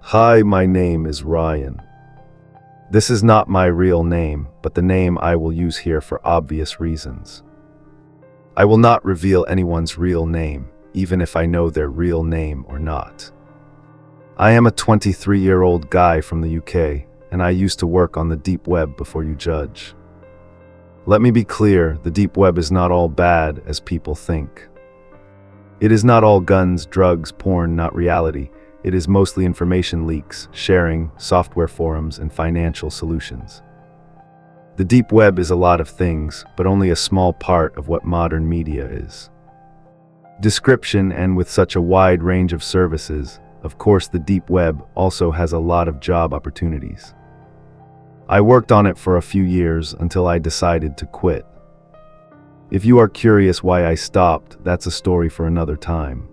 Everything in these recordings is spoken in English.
Hi, my name is Ryan. This is not my real name, but the name I will use here for obvious reasons. I will not reveal anyone's real name, even if I know their real name or not. I am a 23-year-old guy from the UK, and I used to work on the deep web before you judge. Let me be clear, the deep web is not all bad as people think. It is not all guns, drugs, porn, not reality. It is mostly information leaks, sharing, software forums, and financial solutions. The deep web is a lot of things, but only a small part of what modern media is. Description, and with such a wide range of services, of course the deep web also has a lot of job opportunities. I worked on it for a few years until I decided to quit. If you are curious why I stopped, that's a story for another time.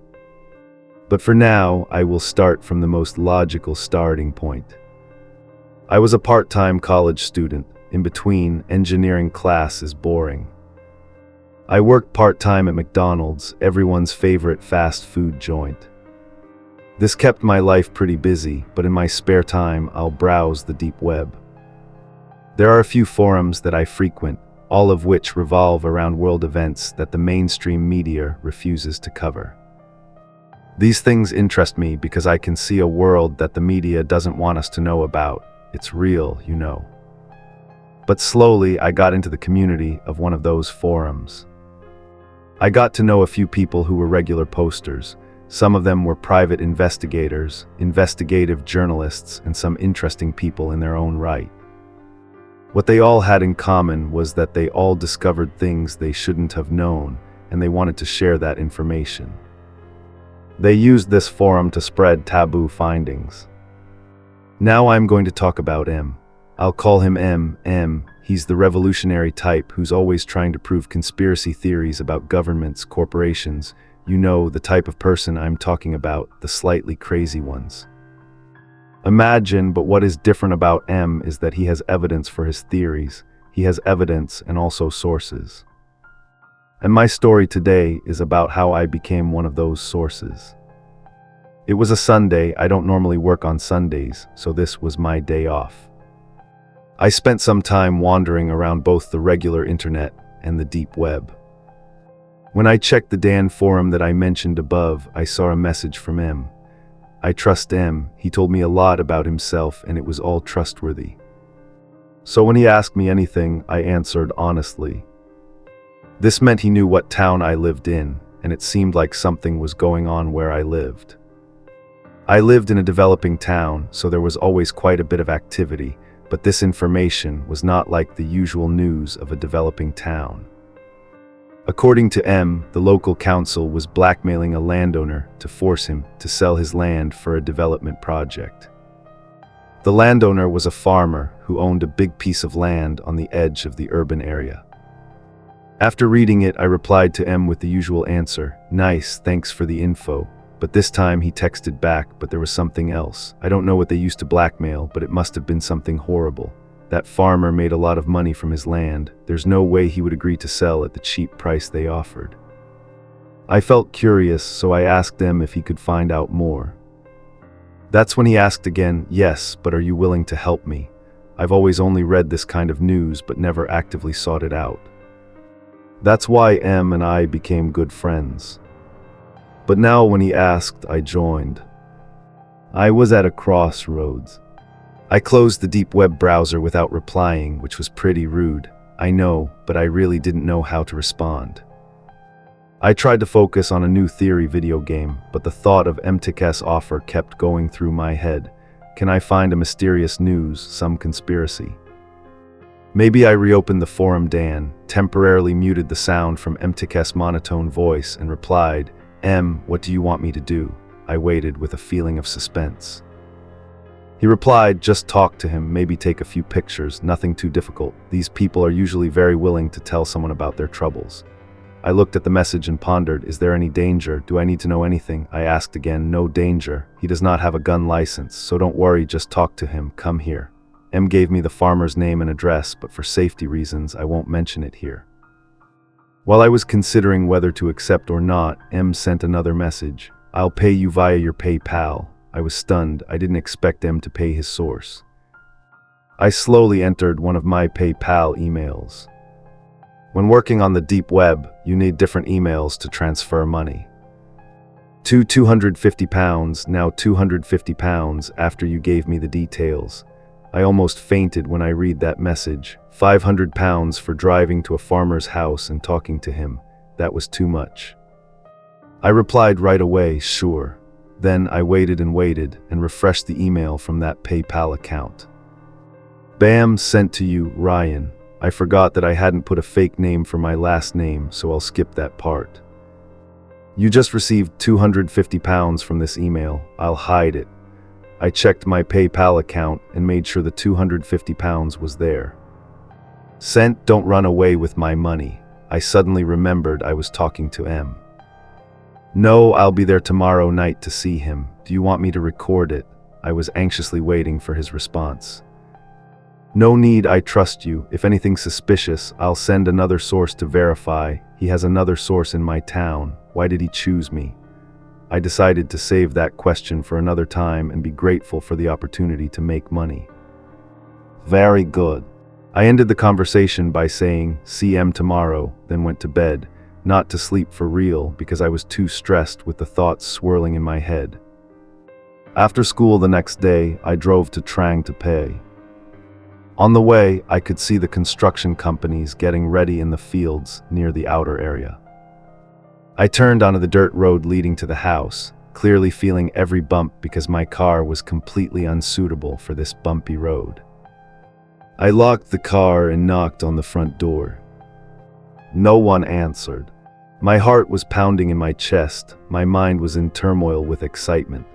But for now, I will start from the most logical starting point. I was a part-time college student. In between, engineering class is boring. I worked part-time at McDonald's, everyone's favorite fast food joint. This kept my life pretty busy, but in my spare time, I'll browse the deep web. There are a few forums that I frequent, all of which revolve around world events that the mainstream media refuses to cover. These things interest me because I can see a world that the media doesn't want us to know about. It's real, you know. But slowly, I got into the community of one of those forums. I got to know a few people who were regular posters. Some of them were private investigators, investigative journalists, and some interesting people in their own right. What they all had in common was that they all discovered things they shouldn't have known, and they wanted to share that information. They used this forum to spread taboo findings. Now I'm going to talk about M. I'll call him M. He's the revolutionary type who's always trying to prove conspiracy theories about governments, corporations. You know, the type of person I'm talking about, the slightly crazy ones. Imagine, but what is different about M is that he has evidence for his theories. He has evidence and also sources. And my story today is about how I became one of those sources. It was a Sunday. I don't normally work on Sundays, so this was my day off. I spent some time wandering around both the regular internet and the deep web. When I checked the Dan forum that I mentioned above, I saw a message from M. I trust M. He told me a lot about himself and it was all trustworthy. So when he asked me anything, I answered honestly. This meant he knew what town I lived in, and it seemed like something was going on where I lived. I lived in a developing town, so there was always quite a bit of activity, but this information was not like the usual news of a developing town. According to M, the local council was blackmailing a landowner to force him to sell his land for a development project. The landowner was a farmer who owned a big piece of land on the edge of the urban area. After reading it, I replied to M with the usual answer, "Nice, thanks for the info." But this time he texted back, but there was something else. I don't know what they used to blackmail, but it must have been something horrible. That farmer made a lot of money from his land. There's no way he would agree to sell at the cheap price they offered. I felt curious, so I asked M if he could find out more. That's when he asked again, "Yes, but are you willing to help me? I've always only read this kind of news but never actively sought it out." That's why M and I became good friends. But now when he asked, I joined. I was at a crossroads. I closed the deep web browser without replying, which was pretty rude. I know, but I really didn't know how to respond. I tried to focus on a new theory video game, but the thought of MTK's offer kept going through my head. Can I find a mysterious news, some conspiracy? Maybe I reopened the forum Dan, temporarily muted the sound from MTK's monotone voice, and replied, "M, what do you want me to do?" I waited with a feeling of suspense. He replied, "Just talk to him, maybe take a few pictures, nothing too difficult. These people are usually very willing to tell someone about their troubles." I looked at the message and pondered, is there any danger? Do I need to know anything? I asked again, no danger. He does not have a gun license, so don't worry, just talk to him, come here. M gave me the farmer's name and address, but for safety reasons, I won't mention it here. While I was considering whether to accept or not, M sent another message. "I'll pay you via your PayPal." I was stunned. I didn't expect M to pay his source. I slowly entered one of my PayPal emails. When working on the deep web, you need different emails to transfer money. To £250, now £250 after you gave me the details. I almost fainted when I read that message. £500 for driving to a farmer's house and talking to him. That was too much. I replied right away, sure. Then I waited and refreshed the email from that PayPal account. Bam, sent to you, Ryan. I forgot that I hadn't put a fake name for my last name, so I'll skip that part. You just received £250 from this email. I'll hide it. I checked my PayPal account and made sure the £250 was there. Sent, don't run away with my money. I suddenly remembered I was talking to M. No, I'll be there tomorrow night to see him. Do you want me to record it? I was anxiously waiting for his response. No need, I trust you. If anything's suspicious, I'll send another source to verify. He has another source in my town. Why did he choose me? I decided to save that question for another time and be grateful for the opportunity to make money. Very good. I ended the conversation by saying, see M tomorrow, then went to bed, not to sleep for real because I was too stressed with the thoughts swirling in my head. After school the next day, I drove to Trang to pay. On the way, I could see the construction companies getting ready in the fields near the outer area. I turned onto the dirt road leading to the house, clearly feeling every bump because my car was completely unsuitable for this bumpy road. I locked the car and knocked on the front door. No one answered. My heart was pounding in my chest. My mind was in turmoil with excitement.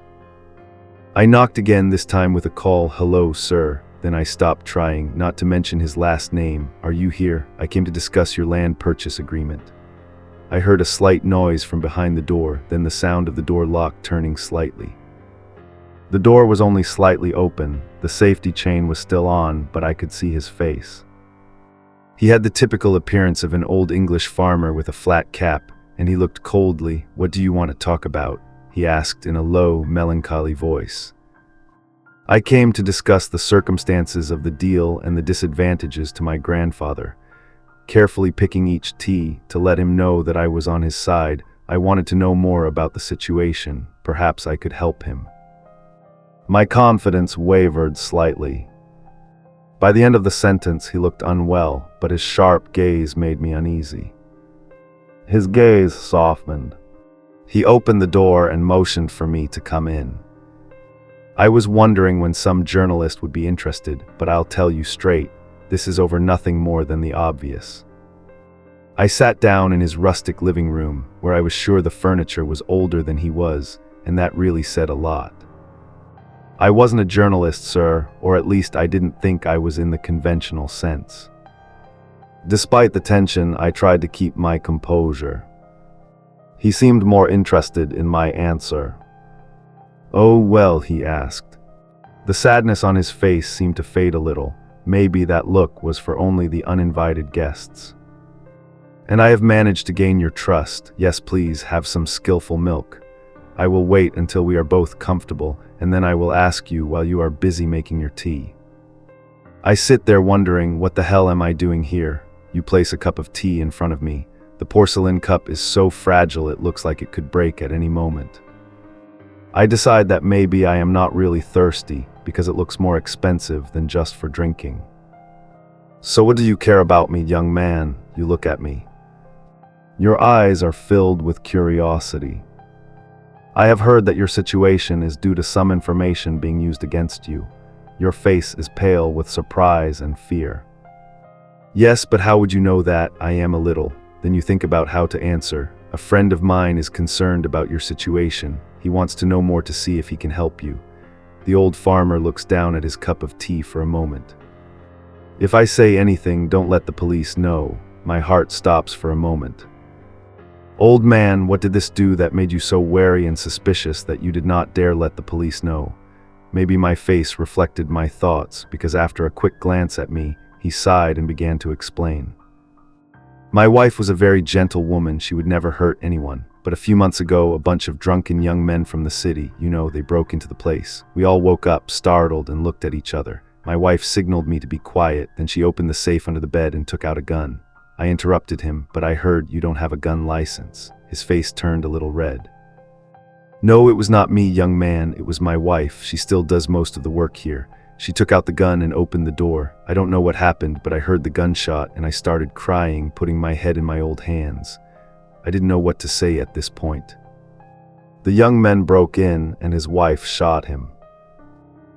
I knocked again, this time with a call, hello, sir. Then I stopped trying, not to mention his last name. Are you here? I came to discuss your land purchase agreement. I heard a slight noise from behind the door, then the sound of the door lock turning slightly. The door was only slightly open. The safety chain was still on, but I could see his face. He had the typical appearance of an old English farmer with a flat cap, and he looked coldly. What do you want to talk about? He asked in a low, melancholy voice. I came to discuss the circumstances of the deal and the disadvantages to my grandfather. Carefully picking each T to let him know that I was on his side, I wanted to know more about the situation. Perhaps I could help him. My confidence wavered slightly. By the end of the sentence, he looked unwell, but his sharp gaze made me uneasy. His gaze softened. He opened the door and motioned for me to come in. I was wondering when some journalist would be interested, but I'll tell you straight, this is over nothing more than the obvious. I sat down in his rustic living room, where I was sure the furniture was older than he was, and that really said a lot. I wasn't a journalist, sir, or at least I didn't think I was in the conventional sense. Despite the tension, I tried to keep my composure. He seemed more interested in my answer. Oh well, he asked. The sadness on his face seemed to fade a little. Maybe that look was for only the uninvited guests. And I have managed to gain your trust. Yes, please, have some skillful milk. I will wait until we are both comfortable, and then I will ask you while you are busy making your tea. I sit there wondering, what the hell am I doing here? You place a cup of tea in front of me. The porcelain cup is so fragile it looks like it could break at any moment. I decide that maybe I am not really thirsty because it looks more expensive than just for drinking. So what do you care about me, young man? You look at me. Your eyes are filled with curiosity. I have heard that your situation is due to some information being used against you. Your face is pale with surprise and fear. Yes, but how would you know that? I am a little. Then you think about how to answer. A friend of mine is concerned about your situation. He wants to know more to see if he can help you. The old farmer looks down at his cup of tea for a moment. If I say anything, don't let the police know. My heart stops for a moment. Old man, what did this do that made you so wary and suspicious that you did not dare let the police know? Maybe my face reflected my thoughts, because after a quick glance at me, he sighed and began to explain. My wife was a very gentle woman. She would never hurt anyone. but a few months ago, a bunch of drunken young men from the city, they broke into the place. We all woke up, startled, and looked at each other. My wife signaled me to be quiet, then she opened the safe under the bed and took out a gun. I interrupted him, but I heard, "You don't have a gun license." His face turned a little red. "No, it was not me, young man, it was my wife. She still does most of the work here." She took out the gun and opened the door. I don't know what happened, but I heard the gunshot and I started crying, putting my head in my old hands. I didn't know what to say at this point. The young men broke in and his wife shot him.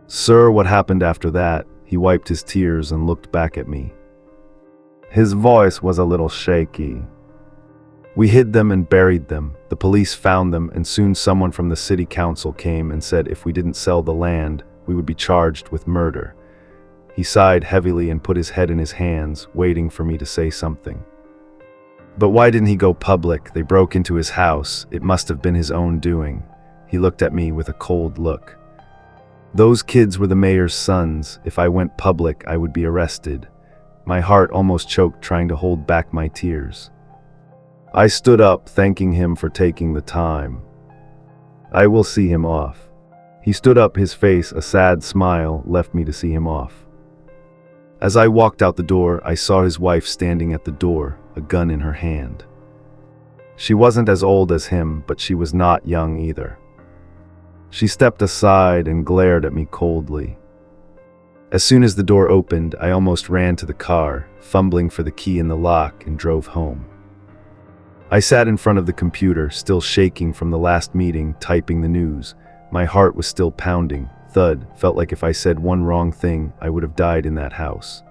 "Sir, what happened after that?" He wiped his tears and looked back at me. His voice was a little shaky. "We hid them and buried them. The police found them, and soon someone from the city council came and said if we didn't sell the land, we would be charged with murder." He sighed heavily and put his head in his hands, waiting for me to say something. "But why didn't he go public? They broke into his house. It must have been his own doing." He looked at me with a cold look. "Those kids were the mayor's sons. If I went public, I would be arrested." My heart almost choked trying to hold back my tears. I stood up, thanking him for taking the time. "I will see him off." He stood up, his face, a sad smile, left me to see him off. As I walked out the door, I saw his wife standing at the door, a gun in her hand. She wasn't as old as him, but she was not young either. She stepped aside and glared at me coldly. As soon as the door opened, I almost ran to the car, fumbling for the key in the lock, and drove home. I sat in front of the computer, still shaking from the last meeting, typing the news. My heart was still pounding. Thud, felt like if I said one wrong thing, I would have died in that house.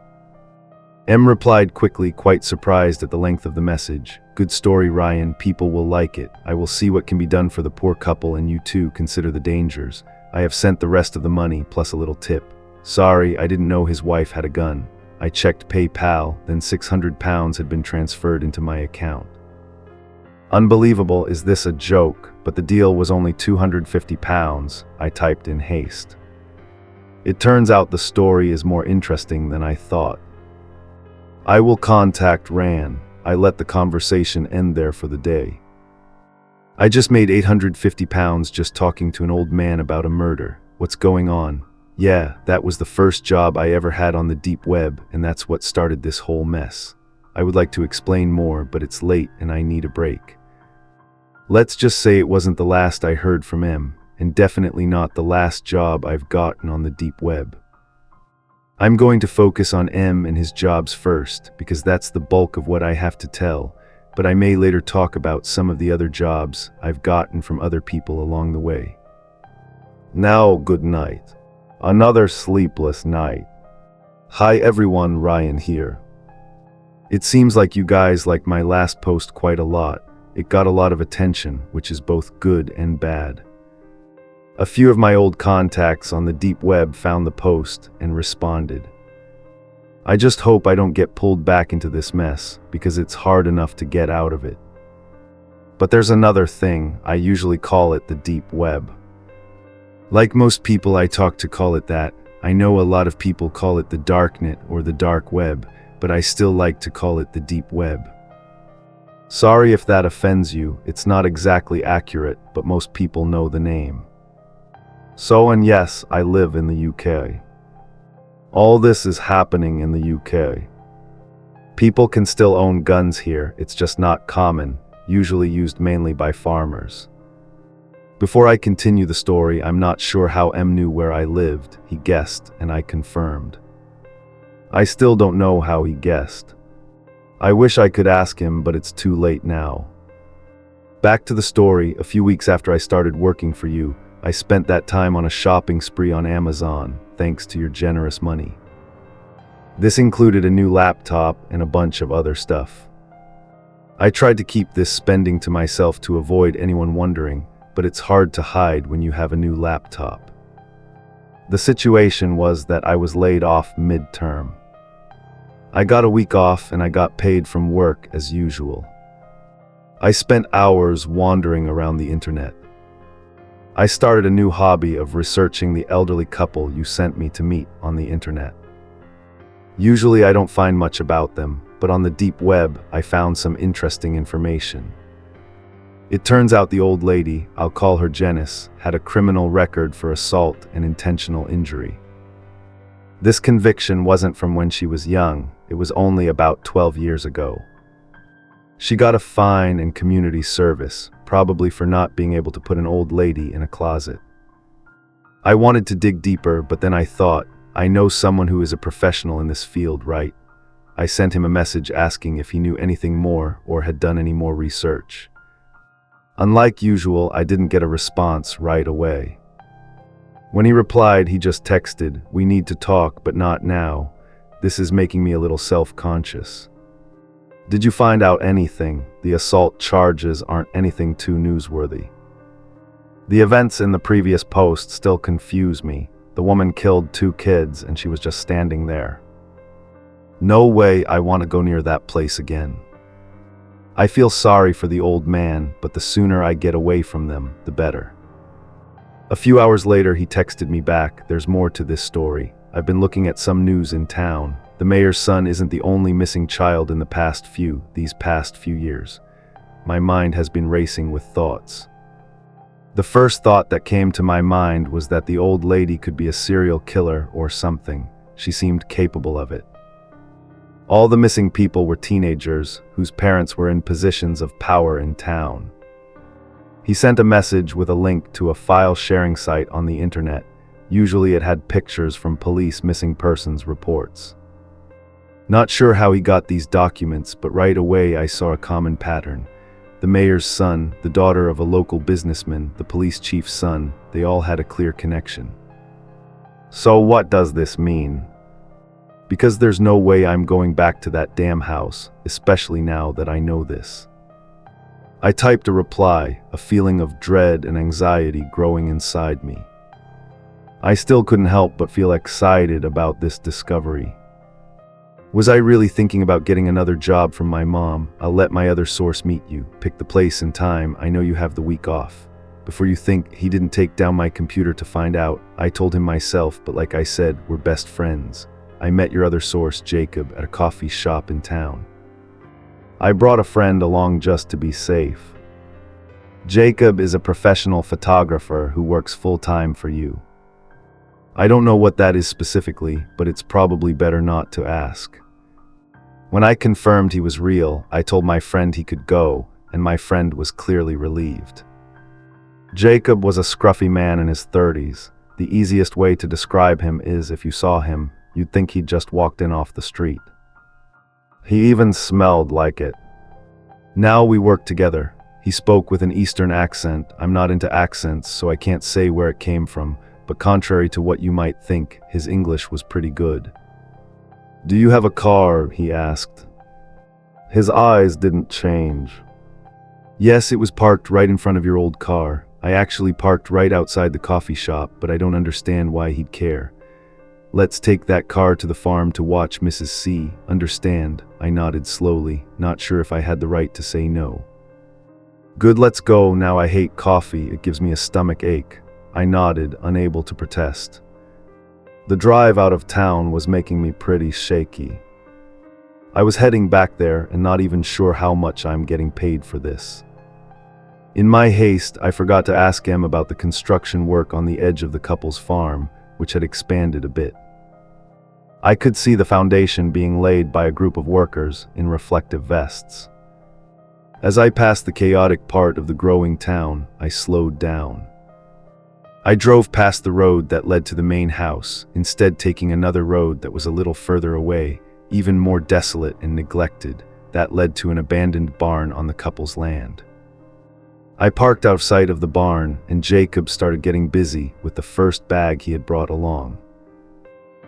M replied quickly, quite surprised at the length of the message. "Good story, Ryan. People will like it. I will see what can be done for the poor couple, and you too consider the dangers. I have sent the rest of the money, plus a little tip. Sorry, I didn't know his wife had a gun." I checked PayPal, then £600 had been transferred into my account. "Unbelievable, is this a joke? But the deal was only £250, I typed in haste. It turns out the story is more interesting than I thought. I will contact Ran. I let the conversation end there for the day. I just made £850 just talking to an old man about a murder. What's going on? Yeah, that was the first job I ever had on the deep web, and that's what started this whole mess. I would like to explain more, but it's late and I need a break. Let's just say it wasn't the last I heard from M, and definitely not the last job I've gotten on the deep web. I'm going to focus on M and his jobs first, because that's the bulk of what I have to tell, but I may later talk about some of the other jobs I've gotten from other people along the way. Now, good night. Another sleepless night. Hi everyone, Ryan here. It seems like you guys like my last post quite a lot. It got a lot of attention, which is both good and bad. A few of my old contacts on the deep web found the post and responded. I just hope I don't get pulled back into this mess, because it's hard enough to get out of it. But there's another thing. I usually call it the deep web. Like most people I talk to call it that. I know a lot of people call it the darknet or the dark web, but I still like to call it the deep web. Sorry if that offends you, it's not exactly accurate, but most people know the name. So, and yes, I live in the UK. All this is happening in the UK. People can still own guns here, it's just not common, usually used mainly by farmers. Before I continue the story, I'm not sure how M knew where I lived. He guessed, and I confirmed. I still don't know how he guessed. I wish I could ask him, but it's too late now. Back to the story. A few weeks after I started working for you, I spent that time on a shopping spree on Amazon, thanks to your generous money. This included a new laptop and a bunch of other stuff. I tried to keep this spending to myself to avoid anyone wondering, but it's hard to hide when you have a new laptop. The situation was that I was laid off mid-term. I got a week off and I got paid from work as usual. I spent hours wandering around the internet. I started a new hobby of researching the elderly couple you sent me to meet on the internet. Usually I don't find much about them, but on the deep web I found some interesting information. It turns out the old lady, I'll call her Janice, had a criminal record for assault and intentional injury. This conviction wasn't from when she was young, it was only about 12 years ago. She got a fine and community service, probably for not being able to put an old lady in a closet. I wanted to dig deeper, but then I thought, I know someone who is a professional in this field, right? I sent him a message asking if he knew anything more or had done any more research. Unlike usual, I didn't get a response right away. When he replied, he just texted, "We need to talk, but not now. This is making me a little self-conscious." Did you find out anything? The assault charges aren't anything too newsworthy. The events in the previous post still confuse me. The woman killed 2 kids and she was just standing there. No way I want to go near that place again. I feel sorry for the old man, but the sooner I get away from them, the better. A few hours later, he texted me back, "There's more to this story. I've been looking at some news in town. The mayor's son isn't the only missing child in these past few years." My mind has been racing with thoughts. The first thought that came to my mind was that the old lady could be a serial killer or something. She seemed capable of it. All the missing people were teenagers whose parents were in positions of power in town. He sent a message with a link to a file sharing site on the internet. Usually it had pictures from police missing persons reports. Not sure how he got these documents, but right away I saw a common pattern. The mayor's son, the daughter of a local businessman, the police chief's son, they all had a clear connection. So what does this mean? Because there's no way I'm going back to that damn house, especially now that I know this. I typed a reply, a feeling of dread and anxiety growing inside me. I still couldn't help but feel excited about this discovery. Was I really thinking about getting another job from my mom? "I'll let my other source meet you. Pick the place and time. I know you have the week off." Before you think, he didn't take down my computer to find out. I told him myself, but like I said, we're best friends. I met your other source, Jacob, at a coffee shop in town. I brought a friend along just to be safe. Jacob is a professional photographer who works full-time for you. I don't know what that is specifically, but it's probably better not to ask. When I confirmed he was real, I told my friend he could go, and my friend was clearly relieved. Jacob was a scruffy man in his 30s. The easiest way to describe him is if you saw him, you'd think he'd just walked in off the street. He even smelled like it. Now we worked together. He spoke with an Eastern accent. I'm not into accents, so I can't say where it came from, but contrary to what you might think, his English was pretty good. "Do you have a car?" he asked. His eyes didn't change. "Yes, it was parked right in front of your old car. I actually parked right outside the coffee shop, but I don't understand why he'd care. Let's take that car to the farm to watch Mrs. C. Understand?" I nodded slowly, not sure if I had the right to say no. "Good, let's go. Now I hate coffee. It gives me a stomach ache." I nodded, unable to protest. The drive out of town was making me pretty shaky. I was heading back there and not even sure how much I'm getting paid for this. In my haste, I forgot to ask him about the construction work on the edge of the couple's farm, which had expanded a bit. I could see the foundation being laid by a group of workers in reflective vests. As I passed the chaotic part of the growing town, I slowed down. I drove past the road that led to the main house, instead taking another road that was a little further away, even more desolate and neglected, that led to an abandoned barn on the couple's land. I parked outside of the barn, and Jacob started getting busy with the first bag he had brought along.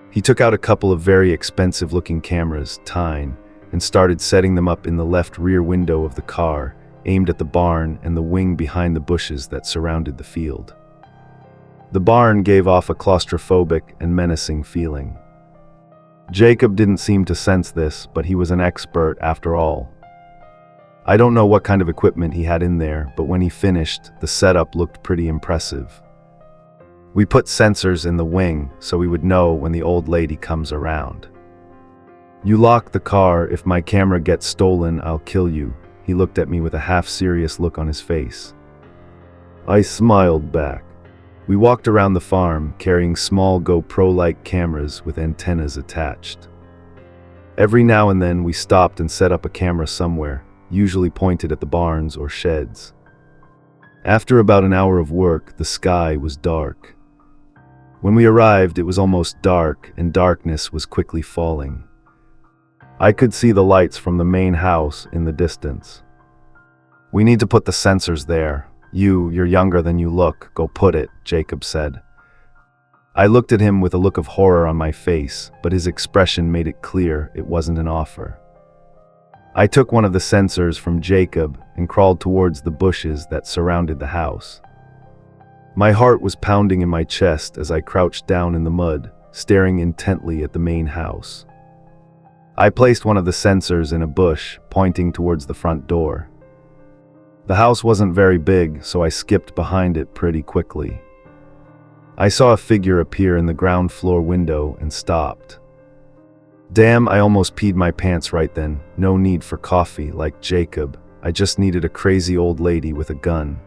He took out a couple of very expensive-looking cameras, Tyne, and started setting them up in the left rear window of the car, aimed at the barn and the wing behind the bushes that surrounded the field. The barn gave off a claustrophobic and menacing feeling. Jacob didn't seem to sense this, but he was an expert after all. I don't know what kind of equipment he had in there, but when he finished, the setup looked pretty impressive. We put sensors in the wing so we would know when the old lady comes around. "You lock the car. If my camera gets stolen, I'll kill you," he He looked at me with a half-serious look on his face. I smiled back. We walked around the farm, carrying small GoPro-like cameras with antennas attached. Every now and then we stopped and set up a camera somewhere, usually pointed at the barns or sheds. After about an hour of work, the sky was dark. When we arrived, it was almost dark, and darkness was quickly falling. I could see the lights from the main house in the distance. We need to put the sensors there. You're younger than you look. Go put it, Jacob said. I looked at him with a look of horror on my face, but his expression made it clear it wasn't an offer. I took one of the sensors from Jacob and crawled towards the bushes that surrounded the house. My heart was pounding in my chest as I crouched down in the mud, staring intently at the main house. I placed one of the sensors in a bush, pointing towards the front door. The house wasn't very big, so I skipped behind it pretty quickly. I saw a figure appear in the ground floor window and stopped. Damn, I almost peed my pants right then. No need for coffee, like Jacob. I just needed a crazy old lady with a gun.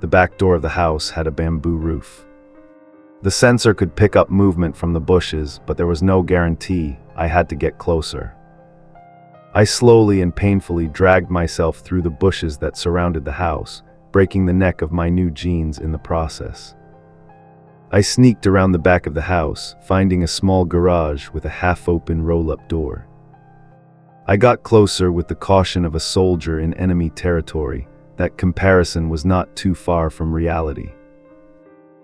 The back door of the house had a bamboo roof. The sensor could pick up movement from the bushes, but there was no guarantee. I had to get closer. I slowly and painfully dragged myself through the bushes that surrounded the house, breaking the neck of my new jeans in the process. I sneaked around the back of the house, finding a small garage with a half-open roll-up door. I got closer with the caution of a soldier in enemy territory. That comparison was not too far from reality.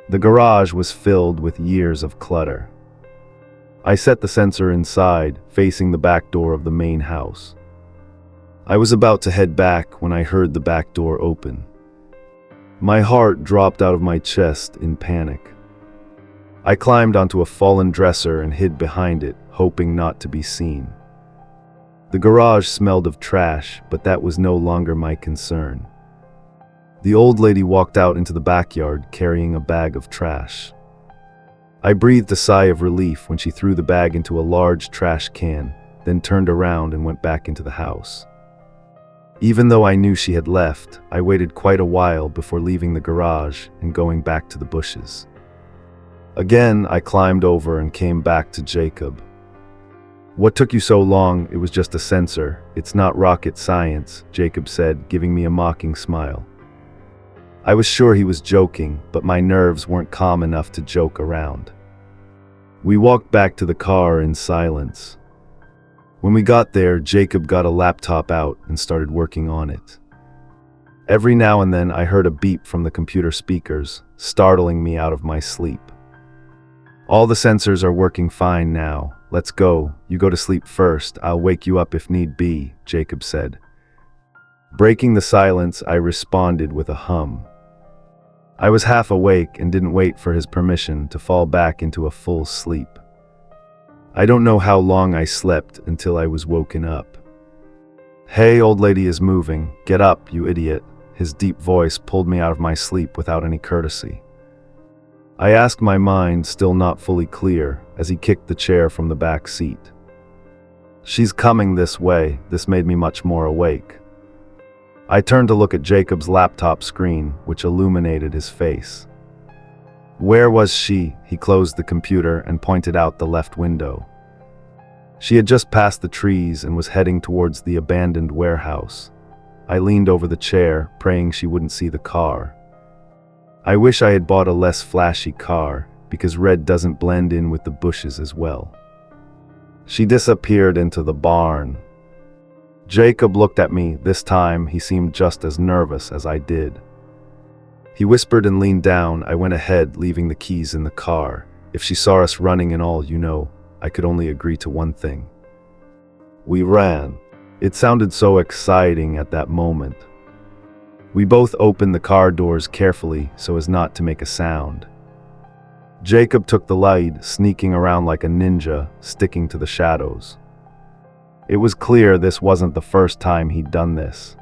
The garage was filled with years of clutter. I set the sensor inside, facing the back door of the main house. I was about to head back when I heard the back door open. My heart dropped out of my chest in panic. I climbed onto a fallen dresser and hid behind it, hoping not to be seen. The garage smelled of trash, but that was no longer my concern. The old lady walked out into the backyard carrying a bag of trash. I breathed a sigh of relief when she threw the bag into a large trash can, then turned around and went back into the house. Even though I knew she had left, I waited quite a while before leaving the garage and going back to the bushes. Again, I climbed over and came back to Jacob. What took you so long? It was just a sensor. It's not rocket science, Jacob said, giving me a mocking smile. I was sure he was joking, but my nerves weren't calm enough to joke around. We walked back to the car in silence. When we got there, Jacob got a laptop out and started working on it. Every now and then I heard a beep from the computer speakers, startling me out of my sleep. All the sensors are working fine now. Let's go. You go to sleep first. I'll wake you up if need be, Jacob said. Breaking the silence, I responded with a hum. I was half awake and didn't wait for his permission to fall back into a full sleep. I don't know how long I slept until I was woken up. Hey, old lady is moving. Get up, you idiot. His deep voice pulled me out of my sleep without any courtesy. I asked my mind, still not fully clear, as he kicked the chair from the back seat. She's coming this way. This made me much more awake. I turned to look at Jacob's laptop screen, which illuminated his face. Where was she? He closed the computer and pointed out the left window. She had just passed the trees and was heading towards the abandoned warehouse. I leaned over the chair, praying she wouldn't see the car. I wish I had bought a less flashy car, because red doesn't blend in with the bushes as well. She disappeared into the barn. Jacob looked at me. This time, he seemed just as nervous as I did. He whispered and leaned down. I went ahead, leaving the keys in the car. If she saw us running and all, I could only agree to one thing. We ran. It sounded so exciting at that moment. We both opened the car doors carefully so as not to make a sound. Jacob took the lead, sneaking around like a ninja, sticking to the shadows. It was clear this wasn't the first time he'd done this.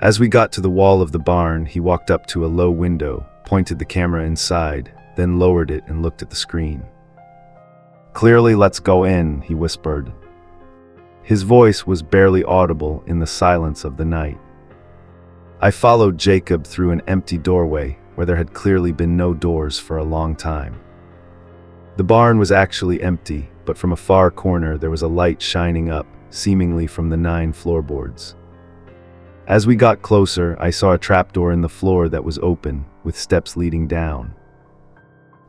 As we got to the wall of the barn, he walked up to a low window, pointed the camera inside, then lowered it and looked at the screen. Clearly, let's go in, he whispered. His voice was barely audible in the silence of the night. I followed Jacob through an empty doorway where there had clearly been no doors for a long time. The barn was actually empty, but from a far corner there was a light shining up, seemingly from the 9 floorboards. As we got closer, I saw a trapdoor in the floor that was open, with steps leading down.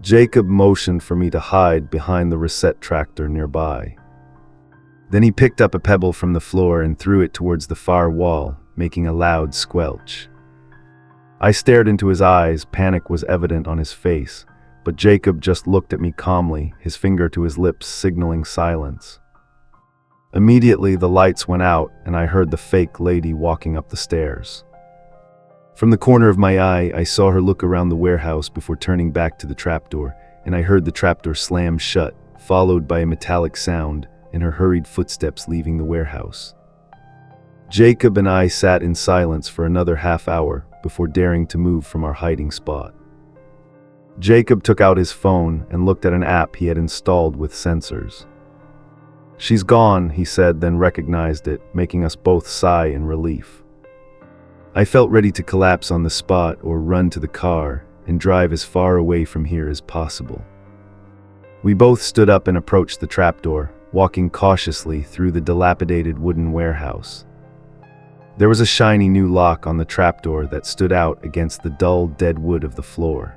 Jacob motioned for me to hide behind the reset tractor nearby. Then he picked up a pebble from the floor and threw it towards the far wall, making a loud squelch. I stared into his eyes. Panic was evident on his face, but Jacob just looked at me calmly, his finger to his lips signaling silence. Immediately the lights went out and I heard the fake lady walking up the stairs. From the corner of my eye, I saw her look around the warehouse before turning back to the trapdoor, and I heard the trapdoor slam shut, followed by a metallic sound and her hurried footsteps leaving the warehouse. Jacob and I sat in silence for another half hour before daring to move from our hiding spot. Jacob took out his phone and looked at an app he had installed with sensors. "She's gone," he said, then recognized it, making us both sigh in relief. I felt ready to collapse on the spot or run to the car and drive as far away from here as possible. We both stood up and approached the trapdoor, walking cautiously through the dilapidated wooden warehouse. There was a shiny new lock on the trapdoor that stood out against the dull, dead wood of the floor.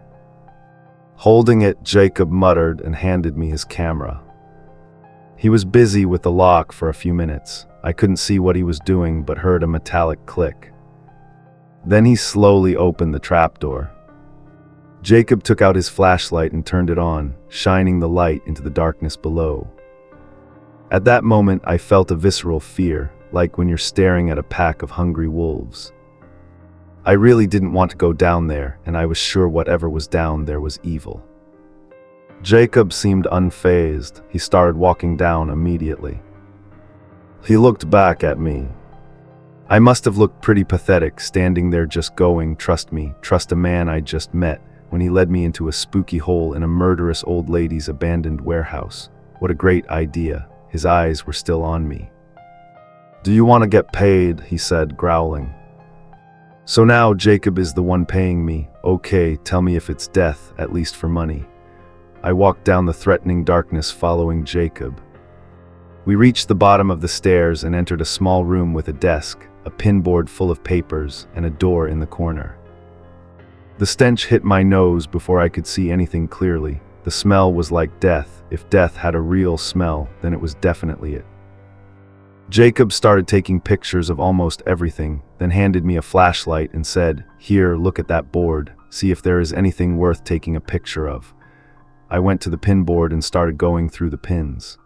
Holding it, Jacob muttered and handed me his camera. He was busy with the lock for a few minutes. I couldn't see what he was doing, but heard a metallic click. Then he slowly opened the trapdoor. Jacob took out his flashlight and turned it on, shining the light into the darkness below. At that moment, I felt a visceral fear, like when you're staring at a pack of hungry wolves. I really didn't want to go down there, and I was sure whatever was down there was evil. Jacob seemed unfazed. He started walking down immediately. He looked back at me. I must have looked pretty pathetic, standing there just going, "Trust me, trust a man I just met," when he led me into a spooky hole in a murderous old lady's abandoned warehouse. What a great idea. His eyes were still on me. "Do you want to get paid?" he said, growling. So now Jacob is the one paying me. Okay, tell me if it's death, at least for money. I walked down the threatening darkness following Jacob. We reached the bottom of the stairs and entered a small room with a desk, a pinboard full of papers, and a door in the corner. The stench hit my nose before I could see anything clearly. The smell was like death. If death had a real smell, then it was definitely it. Jacob started taking pictures of almost everything, then handed me a flashlight and said, "Here, look at that board. See if there is anything worth taking a picture of." I went to the pinboard and started going through the pins.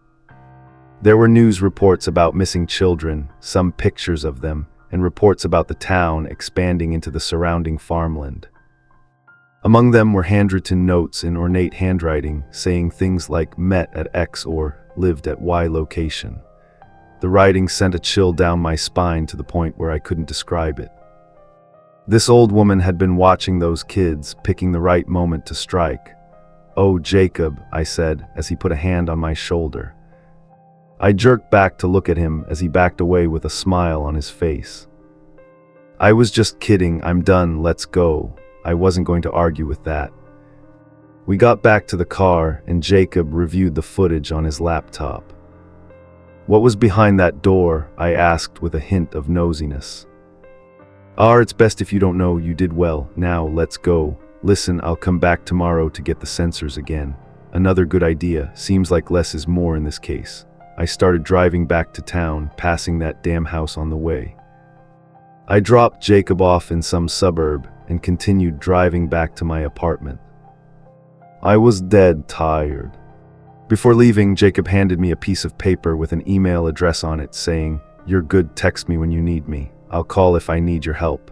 There were news reports about missing children, some pictures of them, and reports about the town expanding into the surrounding farmland. Among them were handwritten notes in ornate handwriting saying things like "met at X" or "lived at Y location." The writing sent a chill down my spine to the point where I couldn't describe it. This old woman had been watching those kids, picking the right moment to strike. "Oh, Jacob," I said as he put a hand on my shoulder. I jerked back to look at him as he backed away with a smile on his face. "I was just kidding, I'm done, let's go." I wasn't going to argue with that. We got back to the car and Jacob reviewed the footage on his laptop. "What was behind that door?" I asked with a hint of nosiness. It's best if you don't know. You did well. Now, let's go. Listen, I'll come back tomorrow to get the sensors again." Another good idea. Seems like less is more in this case. I started driving back to town, passing that damn house on the way. I dropped Jacob off in some suburb and continued driving back to my apartment. I was dead tired. Before leaving, Jacob handed me a piece of paper with an email address on it saying, "You're good, text me when you need me. I'll call if I need your help."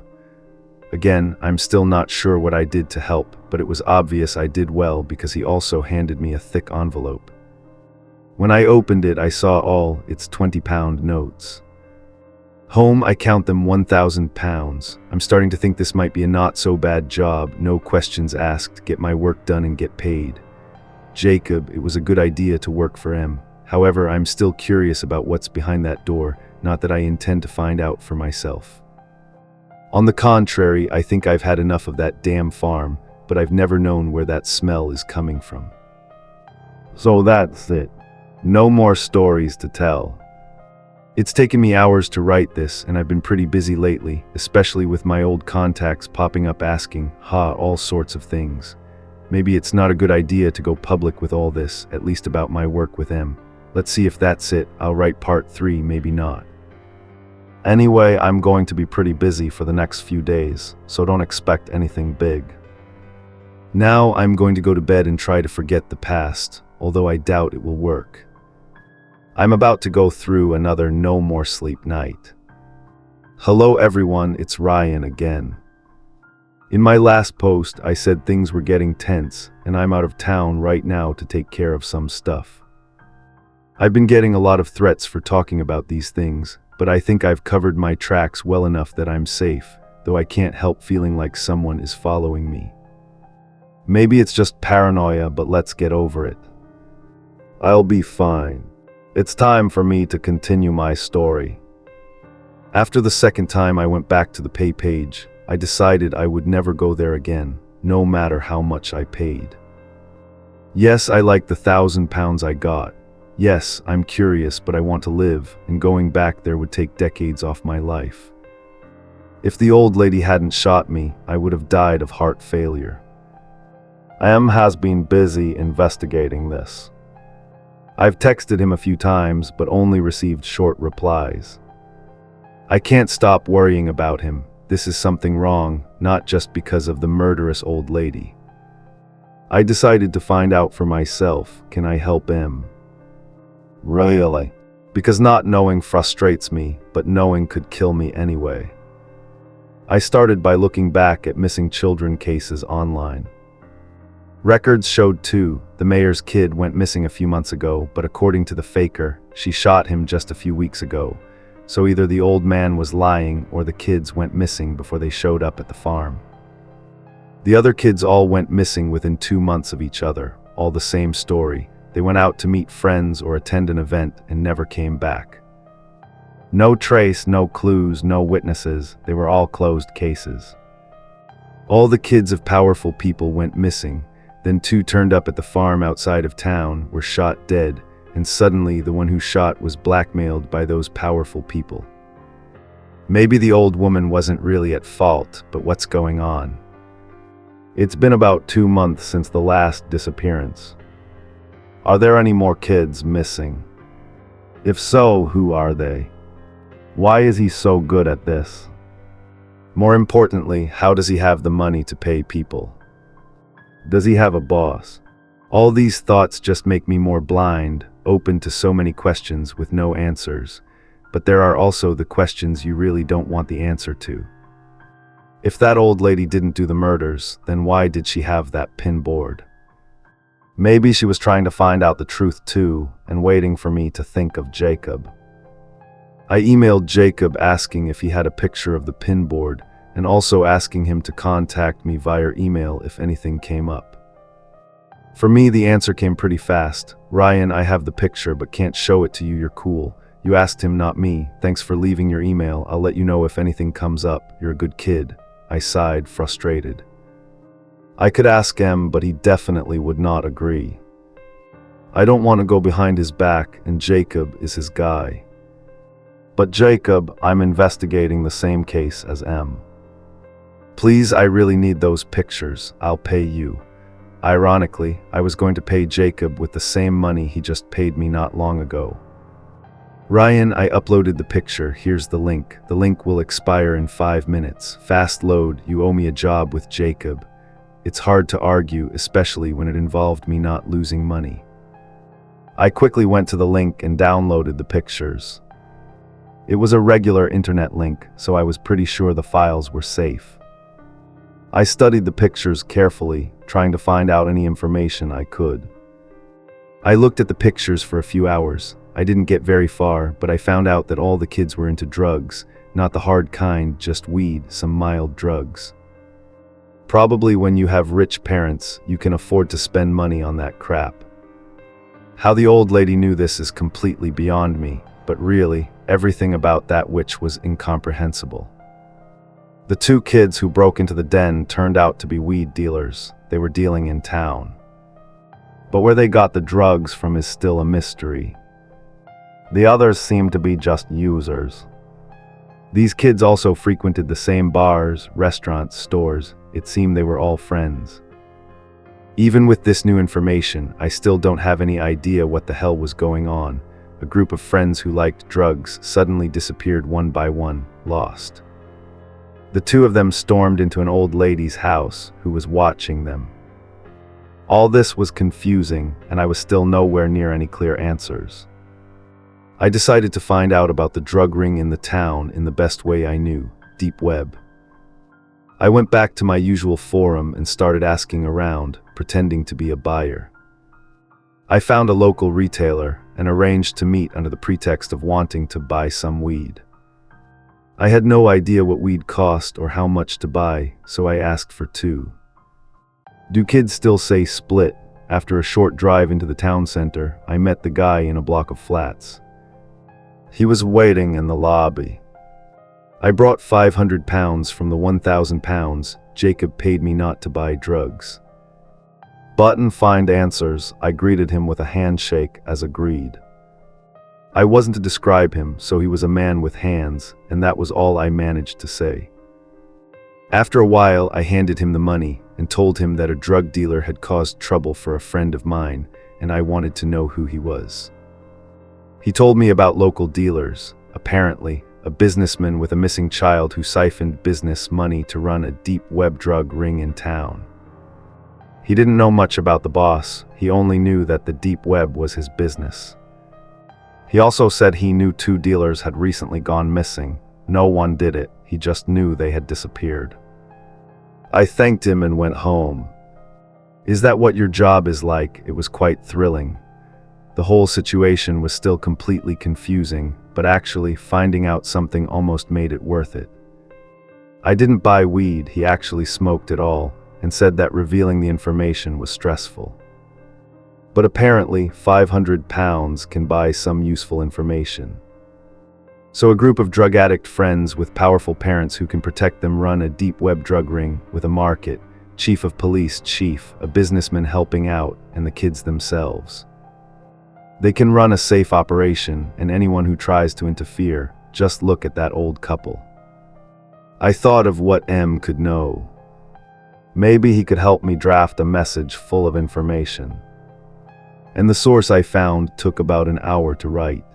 Again, I'm still not sure what I did to help, but it was obvious I did well because he also handed me a thick envelope. When I opened it, I saw all its 20-pound notes. Home, I count them 1,000 pounds. I'm starting to think this might be a not-so-bad job, no questions asked, get my work done and get paid. Jacob, it was a good idea to work for him. However, I'm still curious about what's behind that door, not that I intend to find out for myself. On the contrary, I think I've had enough of that damn farm, but I've never known where that smell is coming from. So that's it. No more stories to tell. It's taken me hours to write this, and I've been pretty busy lately, especially with my old contacts popping up asking, all sorts of things. Maybe it's not a good idea to go public with all this, at least about my work with M. Let's see if that's it. I'll write part 3, maybe not. Anyway, I'm going to be pretty busy for the next few days, so don't expect anything big. Now I'm going to go to bed and try to forget the past, although I doubt it will work. I'm about to go through another no more sleep night. Hello everyone, it's Ryan again. In my last post, I said things were getting tense, and I'm out of town right now to take care of some stuff. I've been getting a lot of threats for talking about these things, but I think I've covered my tracks well enough that I'm safe, though I can't help feeling like someone is following me. Maybe it's just paranoia, but let's get over it. I'll be fine. It's time for me to continue my story. After the second time I went back to the pay page, I decided I would never go there again, no matter how much I paid. Yes, I like the £1,000 I got. Yes, I'm curious, but I want to live, and going back there would take decades off my life. If the old lady hadn't shot me, I would have died of heart failure. M has been busy investigating this. I've texted him a few times, but only received short replies. I can't stop worrying about him. This is something wrong, not just because of the murderous old lady. I decided to find out for myself. Can I help him? Really? Because not knowing frustrates me, but knowing could kill me anyway. I started by looking back at missing children cases online. Records showed the mayor's kid went missing a few months ago, but according to the faker, she shot him just a few weeks ago. So either the old man was lying or the kids went missing before they showed up at the farm. The other kids all went missing within 2 months of each other, all the same story. They went out to meet friends or attend an event and never came back. No trace, no clues, no witnesses. They were all closed cases. All the kids of powerful people went missing. Then 2 turned up at the farm outside of town, were shot dead, and suddenly the one who shot was blackmailed by those powerful people. Maybe the old woman wasn't really at fault, but what's going on? It's been about 2 months since the last disappearance. Are there any more kids missing? If so, who are they? Why is he so good at this? More importantly, how does he have the money to pay people? Does he have a boss? All these thoughts just make me more blind, open to so many questions with no answers. But there are also the questions you really don't want the answer to. If that old lady didn't do the murders, then why did she have that pin board? Maybe she was trying to find out the truth too, and waiting for me to think of Jacob. I emailed Jacob asking if he had a picture of the pin board, and also asking him to contact me via email if anything came up. For me, the answer came pretty fast. Ryan, I have the picture but can't show it to you, you're cool. You asked him, not me. Thanks for leaving your email. I'll let you know if anything comes up. You're a good kid. I sighed, frustrated. I could ask him, but he definitely would not agree. I don't want to go behind his back, and Jacob is his guy. But Jacob, I'm investigating the same case as M. Please, I really need those pictures. I'll pay you. Ironically, I was going to pay Jacob with the same money he just paid me not long ago. Ryan, I uploaded the picture. Here's the link. The link will expire in 5 minutes. Fast load. You owe me a job with Jacob. It's hard to argue, especially when it involved me not losing money. I quickly went to the link and downloaded the pictures. It was a regular internet link, so I was pretty sure the files were safe. I studied the pictures carefully, trying to find out any information I could. I looked at the pictures for a few hours. I didn't get very far, but I found out that all the kids were into drugs, not the hard kind, just weed, some mild drugs. Probably when you have rich parents, you can afford to spend money on that crap. How the old lady knew this is completely beyond me, but really, everything about that witch was incomprehensible. The two kids who broke into the den turned out to be weed dealers. They were dealing in town. But where they got the drugs from is still a mystery. The others seemed to be just users. These kids also frequented the same bars, restaurants, stores. It seemed they were all friends. Even with this new information, I still don't have any idea what the hell was going on. A group of friends who liked drugs suddenly disappeared one by one, lost. The two of them stormed into an old lady's house who was watching them. All this was confusing, and I was still nowhere near any clear answers. I decided to find out about the drug ring in the town in the best way I knew, deep web. I went back to my usual forum and started asking around, pretending to be a buyer. I found a local retailer and arranged to meet under the pretext of wanting to buy some weed. I had no idea what weed cost or how much to buy, so I asked for 2. Do kids still say split? After a short drive into the town center, I met the guy in a block of flats. He was waiting in the lobby. I brought 500 pounds from the 1,000 pounds Jacob paid me not to buy drugs. Button find answers, I greeted him with a handshake as agreed. I wasn't to describe him, so he was a man with hands, and that was all I managed to say. After a while, I handed him the money and told him that a drug dealer had caused trouble for a friend of mine, and I wanted to know who he was. He told me about local dealers, apparently a businessman with a missing child who siphoned business money to run a deep web drug ring in town. He didn't know much about the boss, he only knew that the deep web was his business. He also said he knew 2 dealers had recently gone missing. No one did it, he just knew they had disappeared. I thanked him and went home. Is that what your job is like? It was quite thrilling. The whole situation was still completely confusing, but actually finding out something almost made it worth it. I didn't buy weed, he actually smoked it all, and said that revealing the information was stressful. But apparently, 500 pounds can buy some useful information. So a group of drug addict friends with powerful parents who can protect them run a deep web drug ring with a market, chief of police chief, a businessman helping out, and the kids themselves. They can run a safe operation, and anyone who tries to interfere, just look at that old couple. I thought of what M could know. Maybe he could help me draft a message full of information. And the source I found took about an hour to write.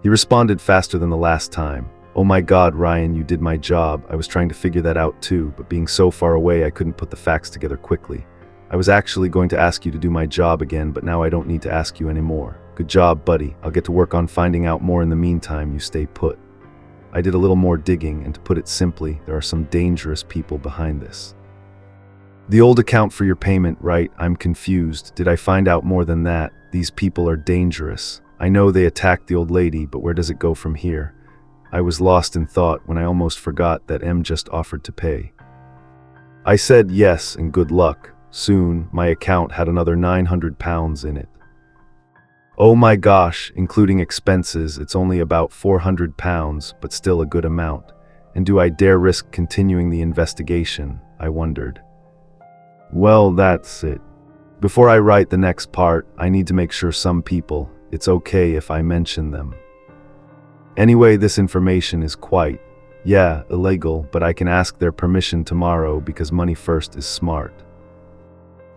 He responded faster than the last time. Oh my God, Ryan, you did my job. I was trying to figure that out too, but being so far away I couldn't put the facts together quickly. I was actually going to ask you to do my job again, but now I don't need to ask you anymore. Good job, buddy. I'll get to work on finding out more in the meantime. You stay put. I did a little more digging, and to put it simply, there are some dangerous people behind this. The old account for your payment, right? I'm confused. Did I find out more than that? These people are dangerous. I know they attacked the old lady, but where does it go from here? I was lost in thought when I almost forgot that M just offered to pay. I said yes and good luck. Soon, my account had another 900 pounds in it. Oh my gosh, including expenses, it's only about 400 pounds, but still a good amount. And do I dare risk continuing the investigation? I wondered. Well, that's it. Before I write the next part, I need to make sure some people, it's okay if I mention them. Anyway, this information is quite, illegal, but I can ask their permission tomorrow because money first is smart.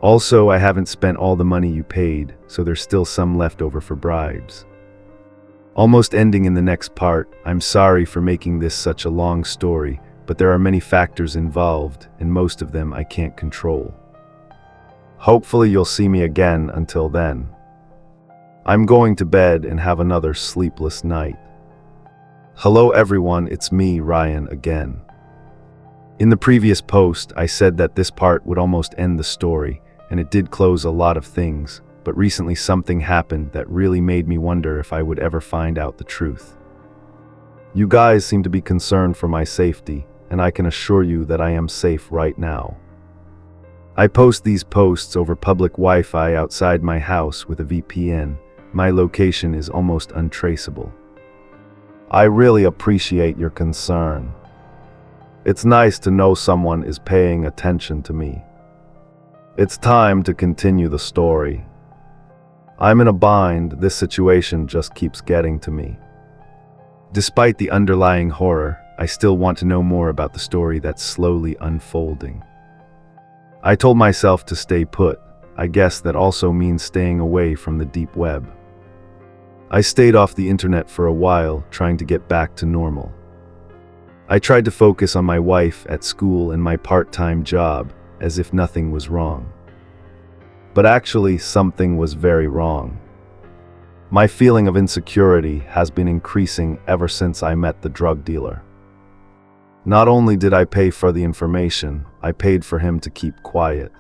Also, I haven't spent all the money you paid, so there's still some left over for bribes. Almost ending in the next part, I'm sorry for making this such a long story, but there are many factors involved, and most of them I can't control. Hopefully you'll see me again until then. I'm going to bed and have another sleepless night. Hello everyone, it's me, Ryan, again. In the previous post, I said that this part would almost end the story, and it did close a lot of things, but recently something happened that really made me wonder if I would ever find out the truth. You guys seem to be concerned for my safety, and I can assure you that I am safe right now. I post these posts over public Wi-Fi outside my house with a VPN. My location is almost untraceable. I really appreciate your concern. It's nice to know someone is paying attention to me. It's time to continue the story. I'm in a bind. This situation just keeps getting to me. Despite the underlying horror, I still want to know more about the story that's slowly unfolding. I told myself to stay put. I guess that also means staying away from the deep web. I stayed off the internet for a while, trying to get back to normal. I tried to focus on my wife at school and my part-time job, as if nothing was wrong. But actually, something was very wrong. My feeling of insecurity has been increasing ever since I met the drug dealer. Not only did I pay for the information, I paid for him to keep quiet.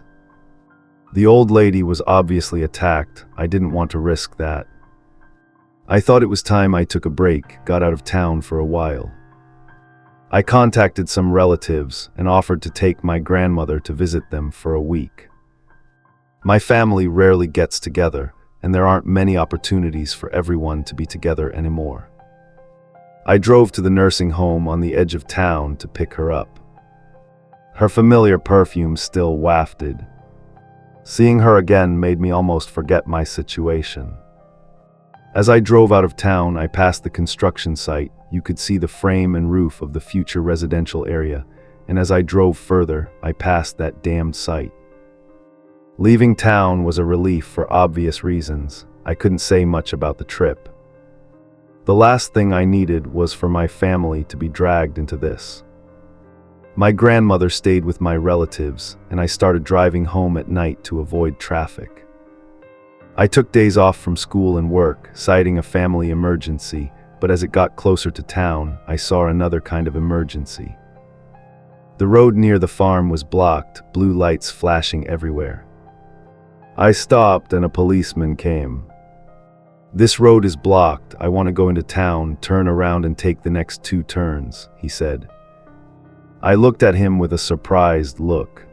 The old lady was obviously attacked. I didn't want to risk that. I thought it was time I took a break, got out of town for a while. I contacted some relatives and offered to take my grandmother to visit them for a week. My family rarely gets together, and there aren't many opportunities for everyone to be together anymore. I drove to the nursing home on the edge of town to pick her up. Her familiar perfume still wafted. Seeing her again made me almost forget my situation. As I drove out of town, I passed the construction site. You could see the frame and roof of the future residential area, and as I drove further, I passed that damned site. Leaving town was a relief for obvious reasons. I couldn't say much about the trip. The last thing I needed was for my family to be dragged into this. My grandmother stayed with my relatives, and I started driving home at night to avoid traffic. I took days off from school and work, citing a family emergency, but as it got closer to town, I saw another kind of emergency. The road near the farm was blocked, blue lights flashing everywhere. I stopped and a policeman came. "This road is blocked. I want to go into town, turn around and take the next 2 turns," he said. I looked at him with a surprised look.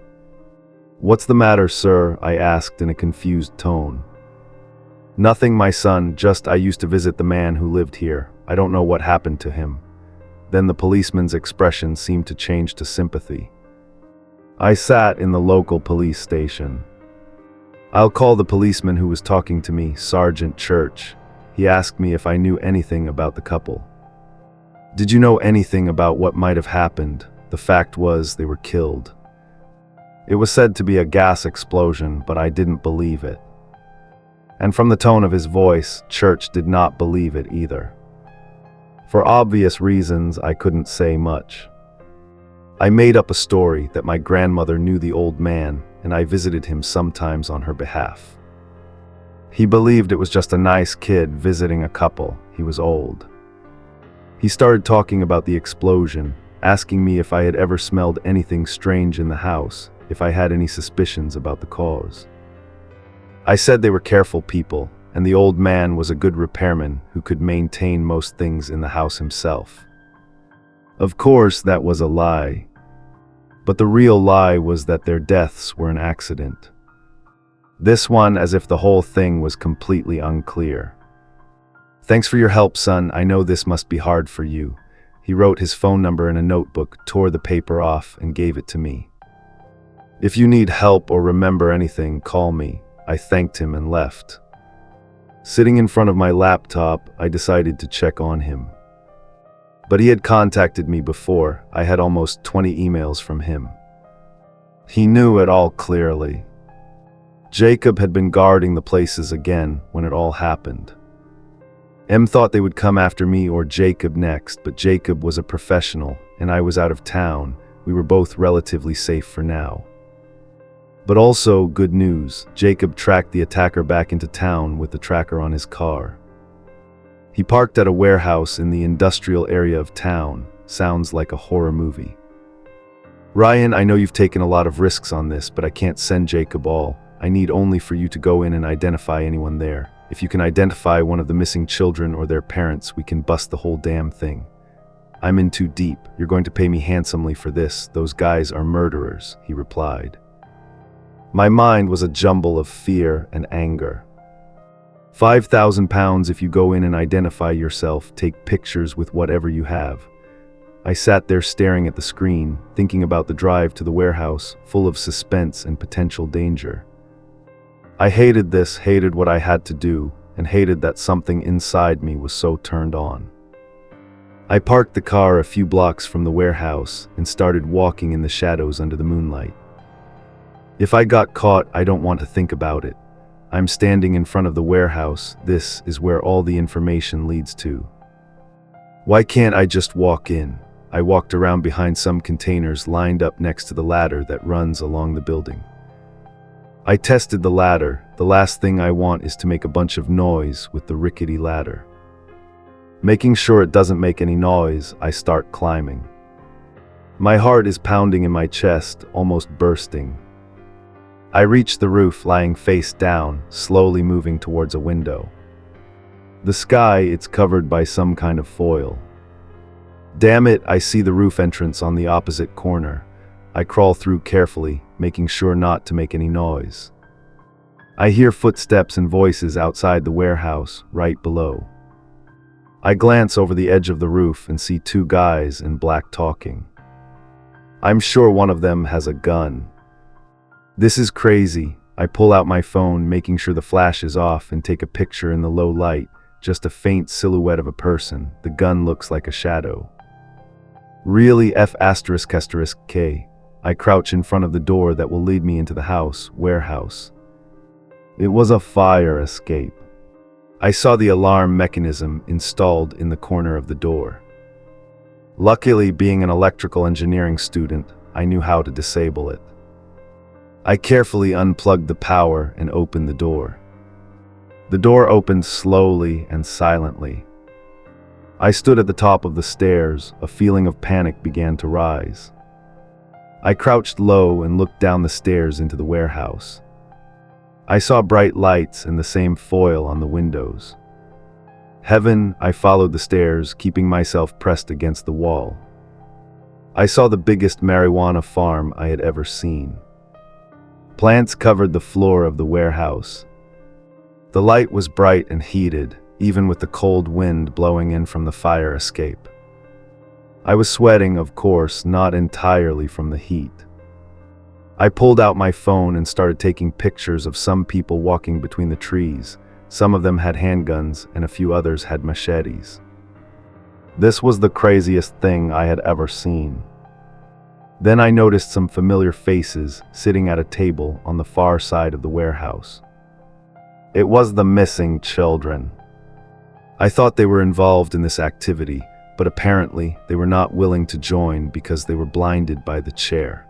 "What's the matter, sir?" I asked in a confused tone. "Nothing, my son, just I used to visit the man who lived here. I don't know what happened to him." Then the policeman's expression seemed to change to sympathy. I sat in the local police station. "I'll call the policeman who was talking to me, Sergeant Church. He asked me if I knew anything about the couple." "Did you know anything about what might have happened?" The fact was they were killed. It was said to be a gas explosion, but I didn't believe it. And from the tone of his voice, Church did not believe it either. For obvious reasons, I couldn't say much. I made up a story that my grandmother knew the old man, and I visited him sometimes on her behalf. He believed it was just a nice kid visiting a couple. He was old. He started talking about the explosion, asking me if I had ever smelled anything strange in the house, if I had any suspicions about the cause. I said they were careful people, and the old man was a good repairman who could maintain most things in the house himself. Of course, that was a lie. But the real lie was that their deaths were an accident. This one as if the whole thing was completely unclear. "Thanks for your help, son. I know this must be hard for you." He wrote his phone number in a notebook, tore the paper off, and gave it to me. "If you need help or remember anything, call me." I thanked him and left. Sitting in front of my laptop, I decided to check on him. But he had contacted me before. I had almost 20 emails from him. He knew it all clearly. Jacob had been guarding the places again when it all happened. M thought they would come after me or Jacob next, but Jacob was a professional, and I was out of town. We were both relatively safe for now. But also, good news, Jacob tracked the attacker back into town with the tracker on his car. He parked at a warehouse in the industrial area of town. Sounds like a horror movie. "Ryan, I know you've taken a lot of risks on this, but I can't send Jacob all. I need only for you to go in and identify anyone there. If you can identify one of the missing children or their parents, we can bust the whole damn thing. I'm in too deep. You're going to pay me handsomely for this. Those guys are murderers," he replied. My mind was a jumble of fear and anger. £5,000 if you go in and identify yourself, take pictures with whatever you have. I sat there staring at the screen, thinking about the drive to the warehouse, full of suspense and potential danger. I hated this, hated what I had to do, and hated that something inside me was so turned on. I parked the car a few blocks from the warehouse and started walking in the shadows under the moonlight. If I got caught, I don't want to think about it. I'm standing in front of the warehouse. This is where all the information leads to. Why can't I just walk in? I walked around behind some containers lined up next to the ladder that runs along the building. I tested the ladder. The last thing I want is to make a bunch of noise with the rickety ladder. Making sure it doesn't make any noise, I start climbing. My heart is pounding in my chest, almost bursting. I reach the roof, lying face down, slowly moving towards a window. The sky, it's covered by some kind of foil. Damn it, I see the roof entrance on the opposite corner. I crawl through carefully, making sure not to make any noise. I hear footsteps and voices outside the warehouse, right below. I glance over the edge of the roof and see two guys in black talking. I'm sure one of them has a gun. This is crazy. I pull out my phone, making sure the flash is off, and take a picture in the low light, just a faint silhouette of a person. The gun looks like a shadow. Really F***K. I crouch in front of the door that will lead me into the warehouse. It was a fire escape. I saw the alarm mechanism installed in the corner of the door. Luckily, being an electrical engineering student, I knew how to disable it. I carefully unplugged the power and opened the door. The door opened slowly and silently. I stood at the top of the stairs. A feeling of panic began to rise. I crouched low and looked down the stairs into the warehouse. I saw bright lights and the same foil on the windows. Heaven, I followed the stairs, keeping myself pressed against the wall. I saw the biggest marijuana farm I had ever seen. Plants covered the floor of the warehouse. The light was bright and heated, even with the cold wind blowing in from the fire escape. I was sweating, of course, not entirely from the heat. I pulled out my phone and started taking pictures of some people walking between the trees. Some of them had handguns and a few others had machetes. This was the craziest thing I had ever seen. Then I noticed some familiar faces sitting at a table on the far side of the warehouse. It was the missing children. I thought they were involved in this activity, but apparently they were not willing to join because they were blinded by the chair.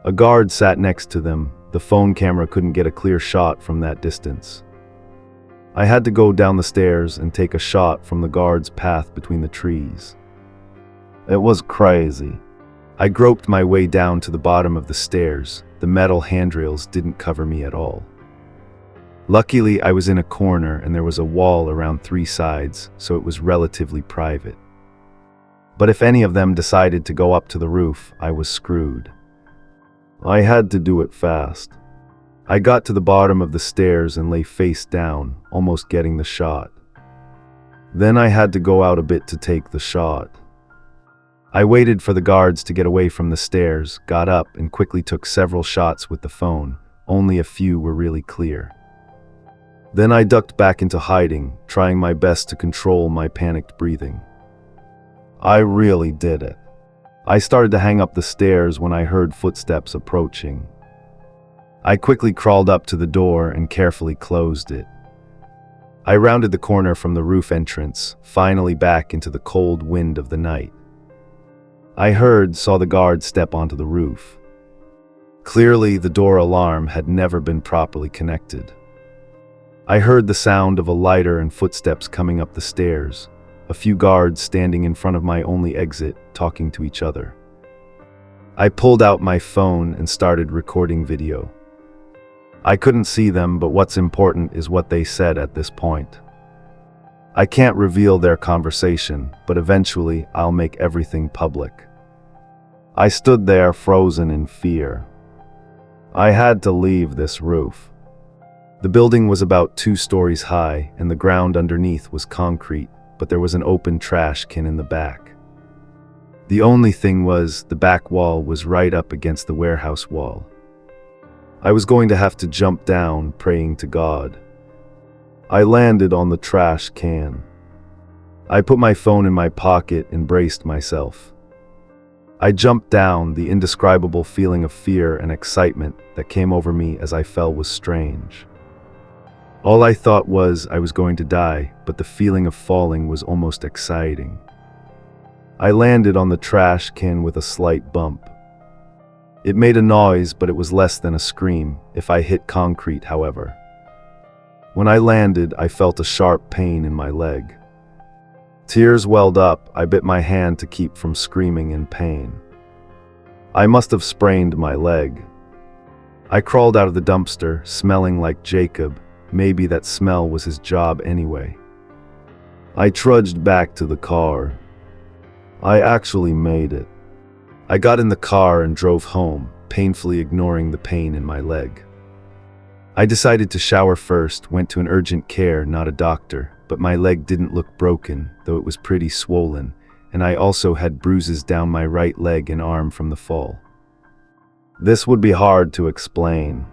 A guard sat next to them. The phone camera couldn't get a clear shot from that distance. I had to go down the stairs and take a shot from the guard's path between the trees. It was crazy. I groped my way down to the bottom of the stairs. The metal handrails didn't cover me at all. Luckily, I was in a corner and there was a wall around 3 sides, so it was relatively private. But if any of them decided to go up to the roof, I was screwed. I had to do it fast. I got to the bottom of the stairs and lay face down, almost getting the shot. Then I had to go out a bit to take the shot. I waited for the guards to get away from the stairs, got up, and quickly took several shots with the phone. Only a few were really clear. Then I ducked back into hiding, trying my best to control my panicked breathing. I really did it. I started to hang up the stairs when I heard footsteps approaching. I quickly crawled up to the door and carefully closed it. I rounded the corner from the roof entrance, finally back into the cold wind of the night. I saw the guard step onto the roof. Clearly, the door alarm had never been properly connected. I heard the sound of a lighter and footsteps coming up the stairs, a few guards standing in front of my only exit, talking to each other. I pulled out my phone and started recording video. I couldn't see them, but what's important is what they said at this point. I can't reveal their conversation, but eventually I'll make everything public. I stood there frozen in fear. I had to leave this roof. The building was about 2 stories high, and the ground underneath was concrete, but there was an open trash can in the back. The only thing was, the back wall was right up against the warehouse wall. I was going to have to jump down, praying to God. I landed on the trash can. I put my phone in my pocket and braced myself. I jumped down. The indescribable feeling of fear and excitement that came over me as I fell was strange. All I thought was I was going to die, but the feeling of falling was almost exciting. I landed on the trash can with a slight bump. It made a noise, but it was less than a scream if I hit concrete, however. When I landed, I felt a sharp pain in my leg. Tears welled up. I bit my hand to keep from screaming in pain. I must have sprained my leg. I crawled out of the dumpster, smelling like Jacob. Maybe that smell was his job anyway. I trudged back to the car. I actually made it. I got in the car and drove home, painfully ignoring the pain in my leg. I decided to shower first, went to an urgent care, not a doctor, but my leg didn't look broken, though it was pretty swollen, and I also had bruises down my right leg and arm from the fall. This would be hard to explain.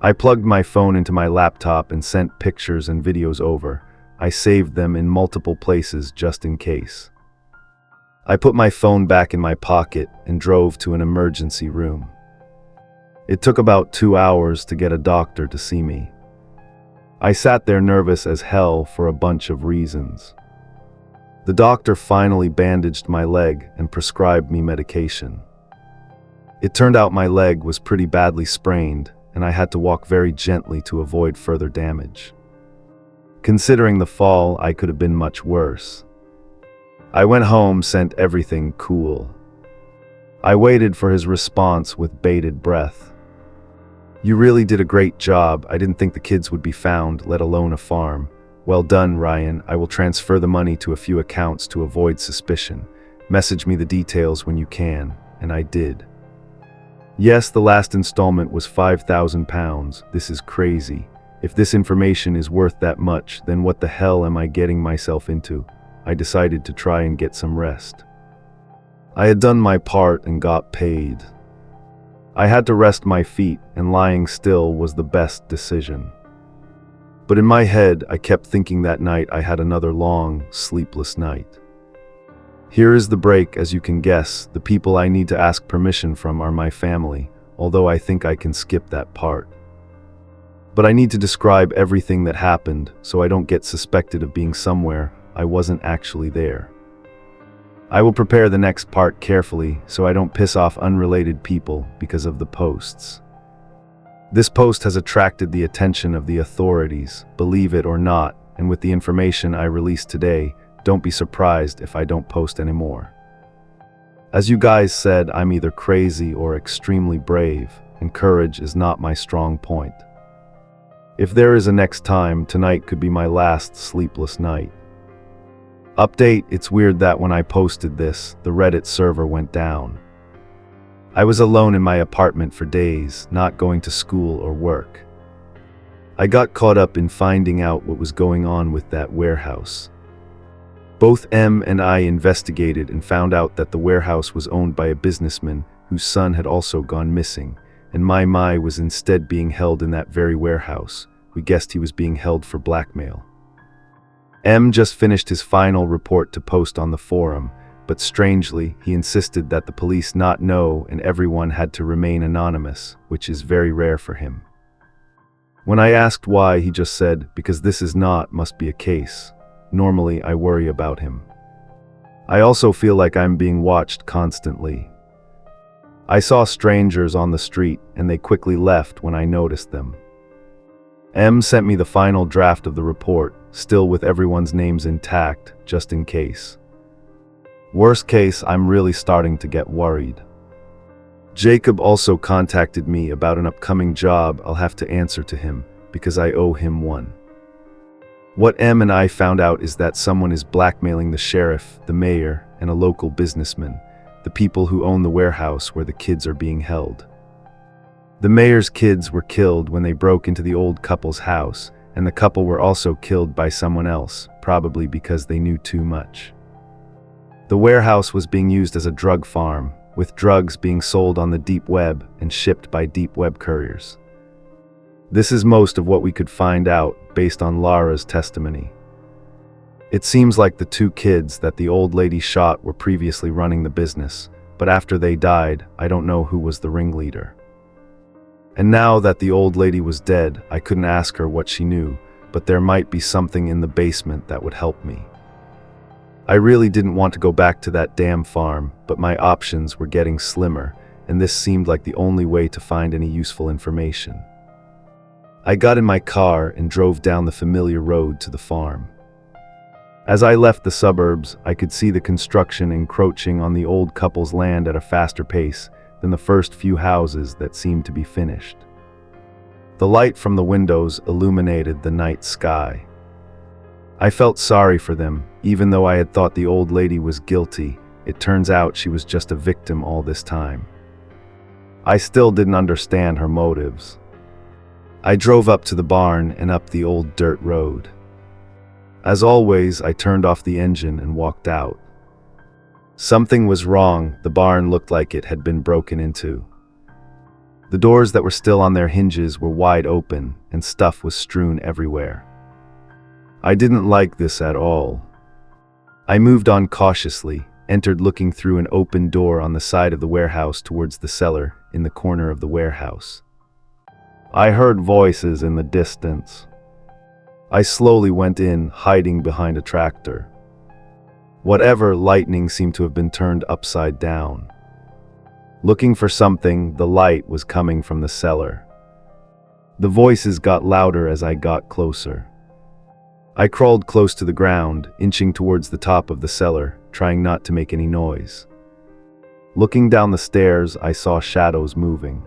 I plugged my phone into my laptop and sent pictures and videos over. I saved them in multiple places just in case. I put my phone back in my pocket and drove to an emergency room. It took about 2 hours to get a doctor to see me. I sat there nervous as hell for a bunch of reasons. The doctor finally bandaged my leg and prescribed me medication. It turned out my leg was pretty badly sprained, and I had to walk very gently to avoid further damage. Considering the fall, I could have been much worse. I went home, sent everything cool. I waited for his response with bated breath. "You really did a great job. I didn't think the kids would be found, let alone a farm. Well done, Ryan. I will transfer the money to a few accounts to avoid suspicion. Message me the details when you can." And I did. Yes, the last installment was £5,000. This is crazy. If this information is worth that much, then what the hell am I getting myself into? I decided to try and get some rest. I had done my part and got paid. I had to rest my feet, and lying still was the best decision. But in my head, I kept thinking that night I had another long, sleepless night. Here is the break. As you can guess, the people I need to ask permission from are my family, although I think I can skip that part. But I need to describe everything that happened so I don't get suspected of being somewhere I wasn't actually there. I will prepare the next part carefully so I don't piss off unrelated people because of the posts. This post has attracted the attention of the authorities, believe it or not, and with the information I released today, don't be surprised if I don't post anymore. As you guys said, I'm either crazy or extremely brave, and courage is not my strong point. If there is a next time, tonight could be my last sleepless night. Update: it's weird that when I posted this, the Reddit server went down. I was alone in my apartment for days, not going to school or work. I got caught up in finding out what was going on with that warehouse. Both Em and I investigated and found out that the warehouse was owned by a businessman whose son had also gone missing, and my was instead being held in that very warehouse. We guessed he was being held for blackmail. Em just finished his final report to post on the forum, but strangely, he insisted that the police not know and everyone had to remain anonymous, which is very rare for him. When I asked why, he just said, "Because this is not, must be a case. Normally, I worry about him. I also feel like I'm being watched constantly. I saw strangers on the street, and they quickly left when I noticed them." Em sent me the final draft of the report, still with everyone's names intact, just in case. Worst case, I'm really starting to get worried. Jacob also contacted me about an upcoming job. I'll have to answer to him, because I owe him one. What Em and I found out is that someone is blackmailing the sheriff, the mayor, and a local businessman, the people who own the warehouse where the kids are being held. The mayor's kids were killed when they broke into the old couple's house, and the couple were also killed by someone else, probably because they knew too much. The warehouse was being used as a drug farm, with drugs being sold on the deep web and shipped by deep web couriers. This is most of what we could find out based on Lara's testimony. It seems like the two kids that the old lady shot were previously running the business, but after they died, I don't know who was the ringleader. And now that the old lady was dead, I couldn't ask her what she knew, but there might be something in the basement that would help me. I really didn't want to go back to that damn farm, but my options were getting slimmer, and this seemed like the only way to find any useful information. I got in my car and drove down the familiar road to the farm. As I left the suburbs, I could see the construction encroaching on the old couple's land at a faster pace than the first few houses that seemed to be finished. The light from the windows illuminated the night sky. I felt sorry for them, even though I had thought the old lady was guilty. It turns out she was just a victim all this time. I still didn't understand her motives. I drove up to the barn and up the old dirt road. As always, I turned off the engine and walked out. Something was wrong. The barn looked like it had been broken into. The doors that were still on their hinges were wide open, and stuff was strewn everywhere. I didn't like this at all. I moved on cautiously, entered looking through an open door on the side of the warehouse towards the cellar in the corner of the warehouse. I heard voices in the distance. I slowly went in, hiding behind a tractor. Whatever lightning seemed to have been turned upside down. Looking for something, the light was coming from the cellar. The voices got louder as I got closer. I crawled close to the ground, inching towards the top of the cellar, trying not to make any noise. Looking down the stairs, I saw shadows moving.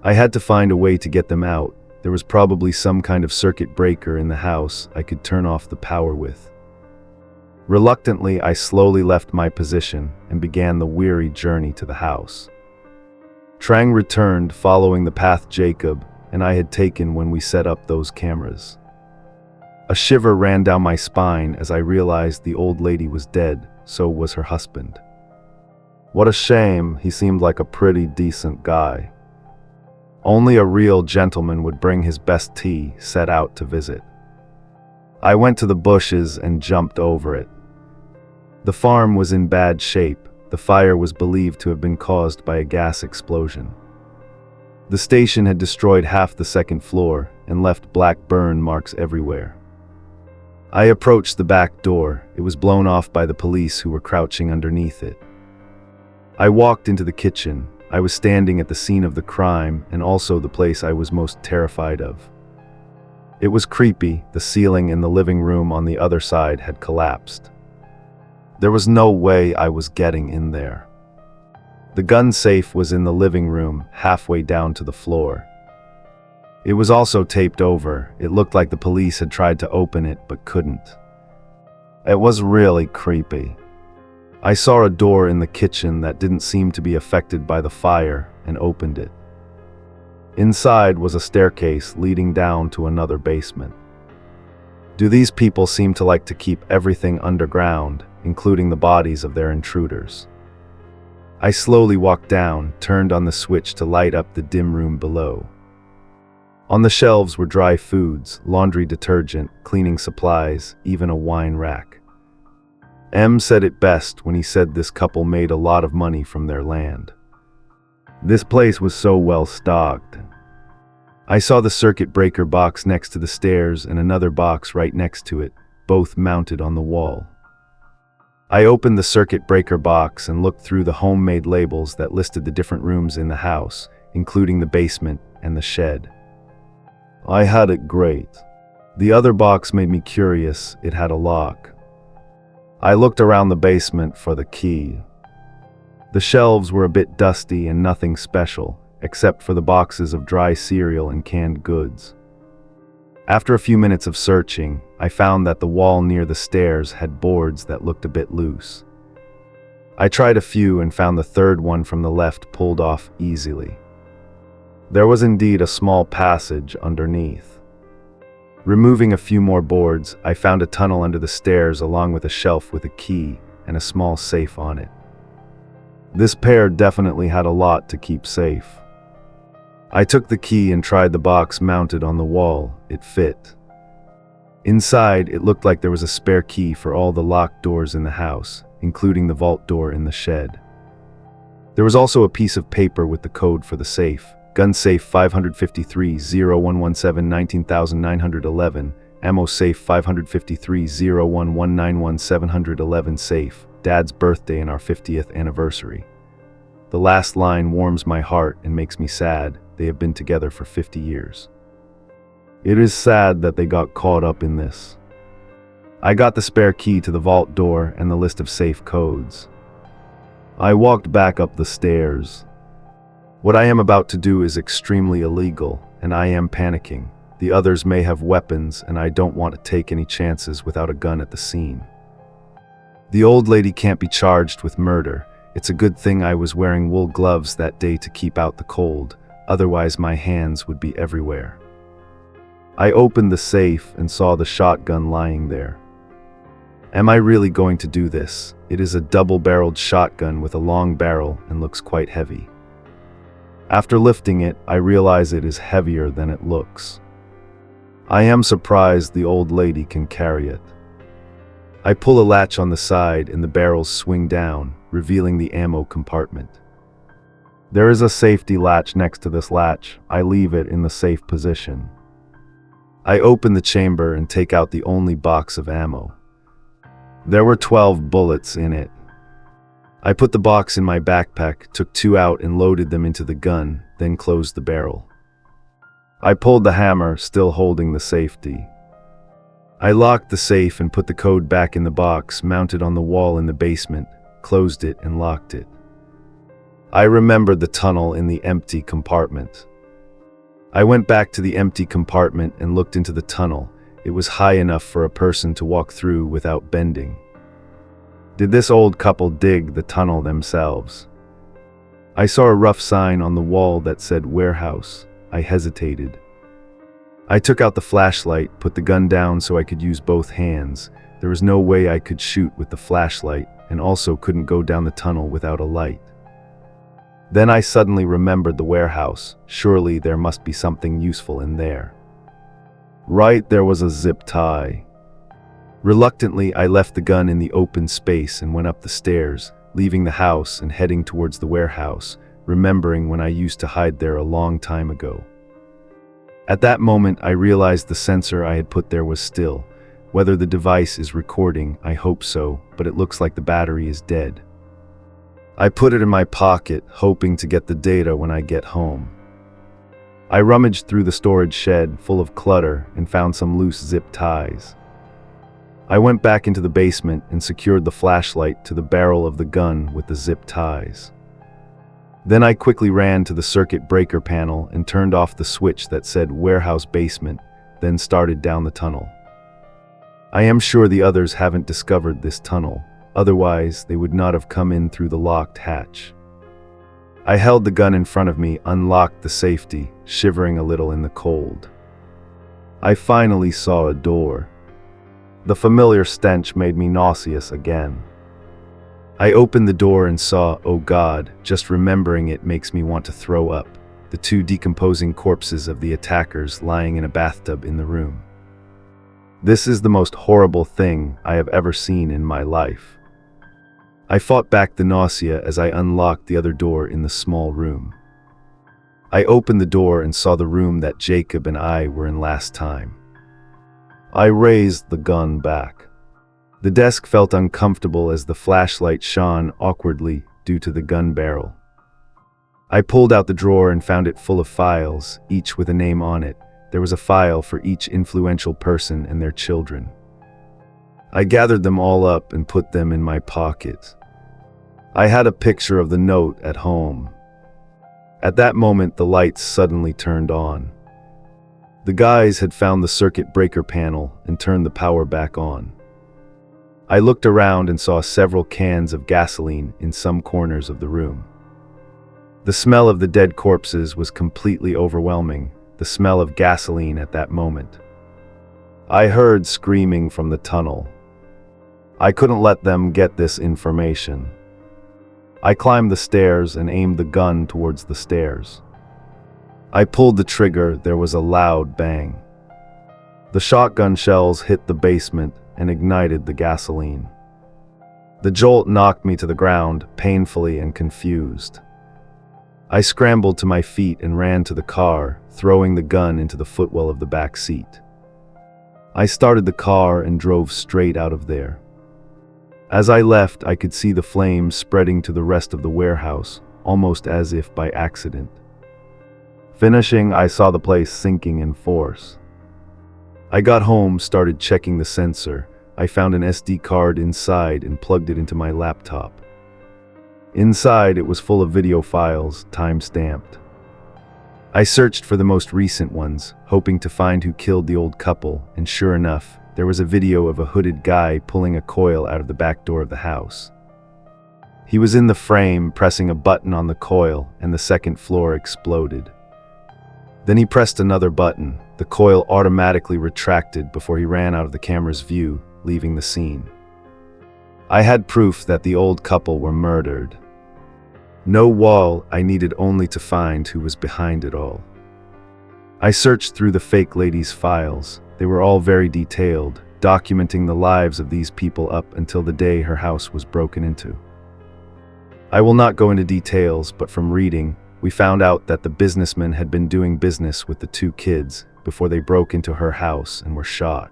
I had to find a way to get them out. There was probably some kind of circuit breaker in the house I could turn off the power with. Reluctantly, I slowly left my position and began the weary journey to the house. Trang returned, following the path Jacob and I had taken when we set up those cameras. A shiver ran down my spine as I realized the old lady was dead, so was her husband. What a shame, he seemed like a pretty decent guy. Only a real gentleman would bring his best tea, set out to visit. I went to the bushes and jumped over it. The farm was in bad shape. The fire was believed to have been caused by a gas explosion. The station had destroyed half the second floor and left black burn marks everywhere. I approached the back door. It was blown off by the police who were crouching underneath it. I walked into the kitchen. I was standing at the scene of the crime and also the place I was most terrified of. It was creepy. The ceiling in the living room on the other side had collapsed. There was no way I was getting in there. The gun safe was in the living room, halfway down to the floor. It was also taped over. It looked like the police had tried to open it but couldn't. It was really creepy. I saw a door in the kitchen that didn't seem to be affected by the fire and opened it. Inside was a staircase leading down to another basement. Do these people seem to like to keep everything underground, including the bodies of their intruders? I slowly walked down, turned on the switch to light up the dim room below. On the shelves were dry foods, laundry detergent, cleaning supplies, even a wine rack. M said it best when he said this couple made a lot of money from their land. This place was so well stocked. I saw the circuit breaker box next to the stairs and another box right next to it, both mounted on the wall. I opened the circuit breaker box and looked through the homemade labels that listed the different rooms in the house, including the basement and the shed. I had it great. The other box made me curious. It had a lock. I looked around the basement for the key. The shelves were a bit dusty and nothing special, except for the boxes of dry cereal and canned goods. After a few minutes of searching, I found that the wall near the stairs had boards that looked a bit loose. I tried a few and found the third one from the left pulled off easily. There was indeed a small passage underneath. Removing a few more boards, I found a tunnel under the stairs along with a shelf with a key and a small safe on it. This pair definitely had a lot to keep safe. I took the key and tried the box mounted on the wall. It fit. Inside, it looked like there was a spare key for all the locked doors in the house, including the vault door in the shed. There was also a piece of paper with the code for the safe. Gun safe 553-0117-19911, ammo safe 553-01191711 safe, Dad's birthday and our 50th anniversary. The last line warms my heart and makes me sad. They have been together for 50 years. It is sad that they got caught up in this. I got the spare key to the vault door and the list of safe codes. I walked back up the stairs. What I am about to do is extremely illegal, and I am panicking. The others may have weapons, and I don't want to take any chances without a gun at the scene. The old lady can't be charged with murder. It's a good thing I was wearing wool gloves that day to keep out the cold, otherwise my hands would be everywhere. I opened the safe and saw the shotgun lying there. Am I really going to do this? It is a double-barreled shotgun with a long barrel and looks quite heavy. After lifting it, I realize it is heavier than it looks. I am surprised the old lady can carry it. I pull a latch on the side and the barrels swing down, revealing the ammo compartment. There is a safety latch next to this latch. I leave it in the safe position. I open the chamber and take out the only box of ammo. There were 12 bullets in it. I put the box in my backpack, took 2 out and loaded them into the gun, then closed the barrel. I pulled the hammer, still holding the safety. I locked the safe and put the code back in the box, mounted on the wall in the basement, closed it and locked it. I remembered the tunnel in the empty compartment. I went back to the empty compartment and looked into the tunnel. It was high enough for a person to walk through without bending. Did this old couple dig the tunnel themselves? I saw a rough sign on the wall that said warehouse. I hesitated. I took out the flashlight, put the gun down so I could use both hands. There was no way I could shoot with the flashlight and also couldn't go down the tunnel without a light. Then I suddenly remembered the warehouse. Surely there must be something useful in there. Right, there was a zip tie. Reluctantly, I left the gun in the open space and went up the stairs, leaving the house and heading towards the warehouse, remembering when I used to hide there a long time ago. At that moment, I realized the sensor I had put there was still. Whether the device is recording, I hope so, but it looks like the battery is dead. I put it in my pocket, hoping to get the data when I get home. I rummaged through the storage shed, full of clutter, and found some loose zip ties. I went back into the basement and secured the flashlight to the barrel of the gun with the zip ties. Then I quickly ran to the circuit breaker panel and turned off the switch that said warehouse basement, then started down the tunnel. I am sure the others haven't discovered this tunnel, otherwise they would not have come in through the locked hatch. I held the gun in front of me, unlocked the safety, shivering a little in the cold. I finally saw a door. The familiar stench made me nauseous again. I opened the door and saw, oh God, just remembering it makes me want to throw up, the 2 decomposing corpses of the attackers lying in a bathtub in the room. This is the most horrible thing I have ever seen in my life. I fought back the nausea as I unlocked the other door in the small room. I opened the door and saw the room that Jacob and I were in last time. I raised the gun back. The desk felt uncomfortable as the flashlight shone awkwardly due to the gun barrel. I pulled out the drawer and found it full of files, each with a name on it. There was a file for each influential person and their children. I gathered them all up and put them in my pocket. I had a picture of the note at home. At that moment, the lights suddenly turned on. The guys had found the circuit breaker panel and turned the power back on. I looked around and saw several cans of gasoline in some corners of the room. The smell of the dead corpses was completely overwhelming, the smell of gasoline at that moment. I heard screaming from the tunnel. I couldn't let them get this information. I climbed the stairs and aimed the gun towards the stairs. I pulled the trigger, there was a loud bang. The shotgun shells hit the basement and ignited the gasoline. The jolt knocked me to the ground, painfully and confused. I scrambled to my feet and ran to the car, throwing the gun into the footwell of the back seat. I started the car and drove straight out of there. As I left, I could see the flames spreading to the rest of the warehouse, almost as if by accident. Finishing, I saw the place sinking in force. I got home, started checking the sensor. I found an SD card inside and plugged it into my laptop. Inside, it was full of video files, time-stamped. I searched for the most recent ones, hoping to find who killed the old couple, and sure enough, there was a video of a hooded guy pulling a coil out of the back door of the house. He was in the frame, pressing a button on the coil, and the second floor exploded. Then he pressed another button. The coil automatically retracted before he ran out of the camera's view, leaving the scene. I had proof that the old couple were murdered. No wall, I needed only to find who was behind it all. I searched through the fake lady's files. They were all very detailed, documenting the lives of these people up until the day her house was broken into. I will not go into details, but from reading, we found out that the businessman had been doing business with the two kids before they broke into her house and were shot.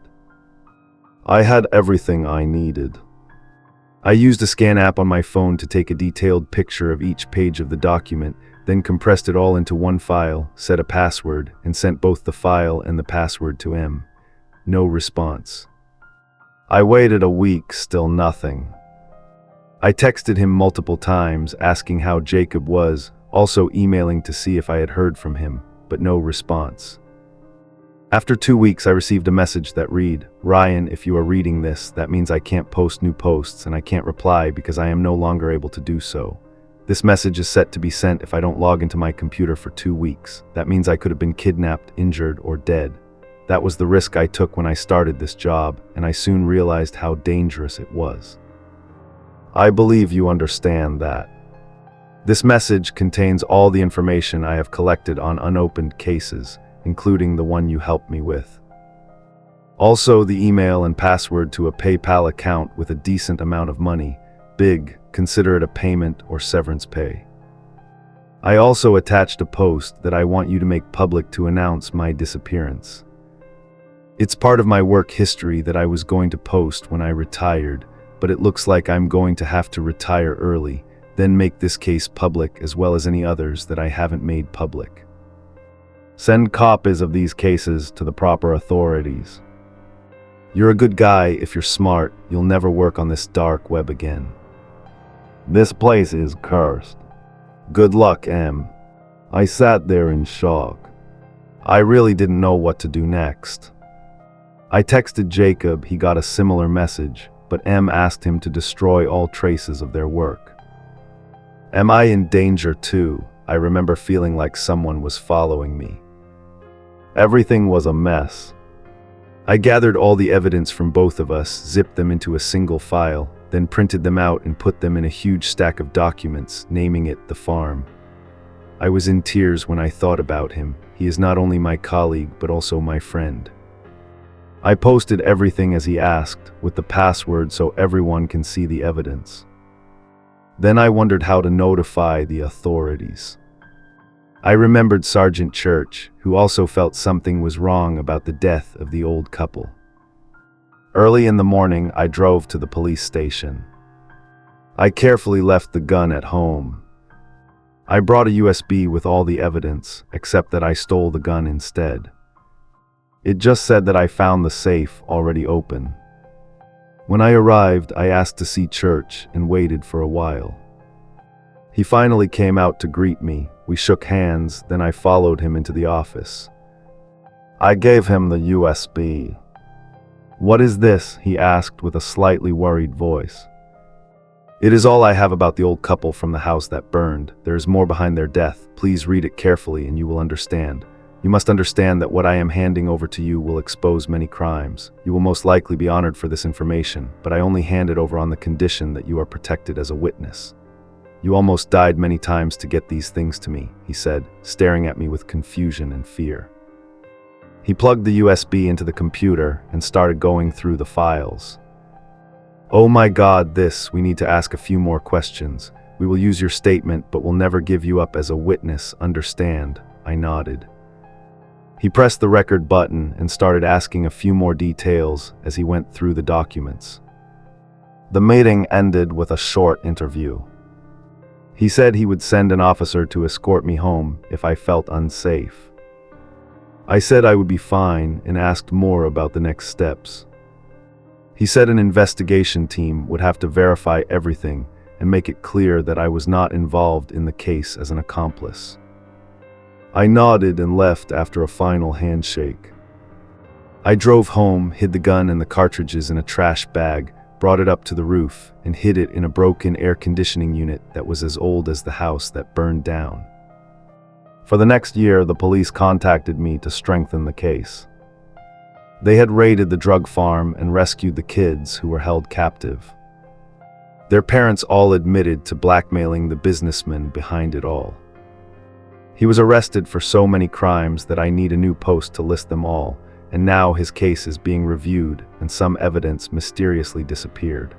I had everything I needed. I used a scan app on my phone to take a detailed picture of each page of the document, then compressed it all into one file, set a password, and sent both the file and the password to M. No response. I waited a week, still nothing. I texted him multiple times, asking how Jacob was, also emailing to see if I had heard from him, but no response. After 2 weeks, I received a message that read, "Ryan, if you are reading this, that means I can't post new posts and I can't reply because I am no longer able to do so. This message is set to be sent if I don't log into my computer for 2 weeks. That means I could have been kidnapped, injured, or dead. That was the risk I took when I started this job, and I soon realized how dangerous it was. I believe you understand that. This message contains all the information I have collected on unopened cases, including the one you helped me with. Also, the email and password to a PayPal account with a decent amount of money. Big, consider it a payment or severance pay. I also attached a post that I want you to make public to announce my disappearance. It's part of my work history that I was going to post when I retired, but it looks like I'm going to have to retire early, then make this case public as well as any others that I haven't made public. Send copies of these cases to the proper authorities. You're a good guy. If you're smart, you'll never work on this dark web again. This place is cursed. Good luck, M." I sat there in shock. I really didn't know what to do next. I texted Jacob, he got a similar message, but M asked him to destroy all traces of their work. Am I in danger too? I remember feeling like someone was following me. Everything was a mess. I gathered all the evidence from both of us, zipped them into a single file, then printed them out and put them in a huge stack of documents, naming it The Farm. I was in tears when I thought about him. He is not only my colleague, but also my friend. I posted everything as he asked, with the password so everyone can see the evidence. Then I wondered how to notify the authorities. I remembered Sergeant Church, who also felt something was wrong about the death of the old couple. Early in the morning, I drove to the police station. I carefully left the gun at home. I brought a USB with all the evidence, except that I stole the gun instead. It just said that I found the safe already open. When I arrived, I asked to see Church and waited for a while. He finally came out to greet me. We shook hands, then I followed him into the office. I gave him the USB. "What is this?" he asked with a slightly worried voice. It is all I have about the old couple from the house that burned. There is more behind their death. Please read it carefully and you will understand. You must understand that what I am handing over to you will expose many crimes. You will most likely be honored for this information, but I only hand it over on the condition that you are protected as a witness. You almost died many times to get these things to me, he said, staring at me with confusion and fear. He plugged the USB into the computer and started going through the files. Oh my God, we need to ask a few more questions. We will use your statement, but will never give you up as a witness, understand? I nodded. He pressed the record button and started asking a few more details as he went through the documents. The meeting ended with a short interview. He said he would send an officer to escort me home if I felt unsafe. I said I would be fine and asked more about the next steps. He said an investigation team would have to verify everything and make it clear that I was not involved in the case as an accomplice. I nodded and left after a final handshake. I drove home, hid the gun and the cartridges in a trash bag, brought it up to the roof, and hid it in a broken air conditioning unit that was as old as the house that burned down. For the next year, the police contacted me to strengthen the case. They had raided the drug farm and rescued the kids who were held captive. Their parents all admitted to blackmailing the businessman behind it all. He was arrested for so many crimes that I need a new post to list them all, and now his case is being reviewed and some evidence mysteriously disappeared.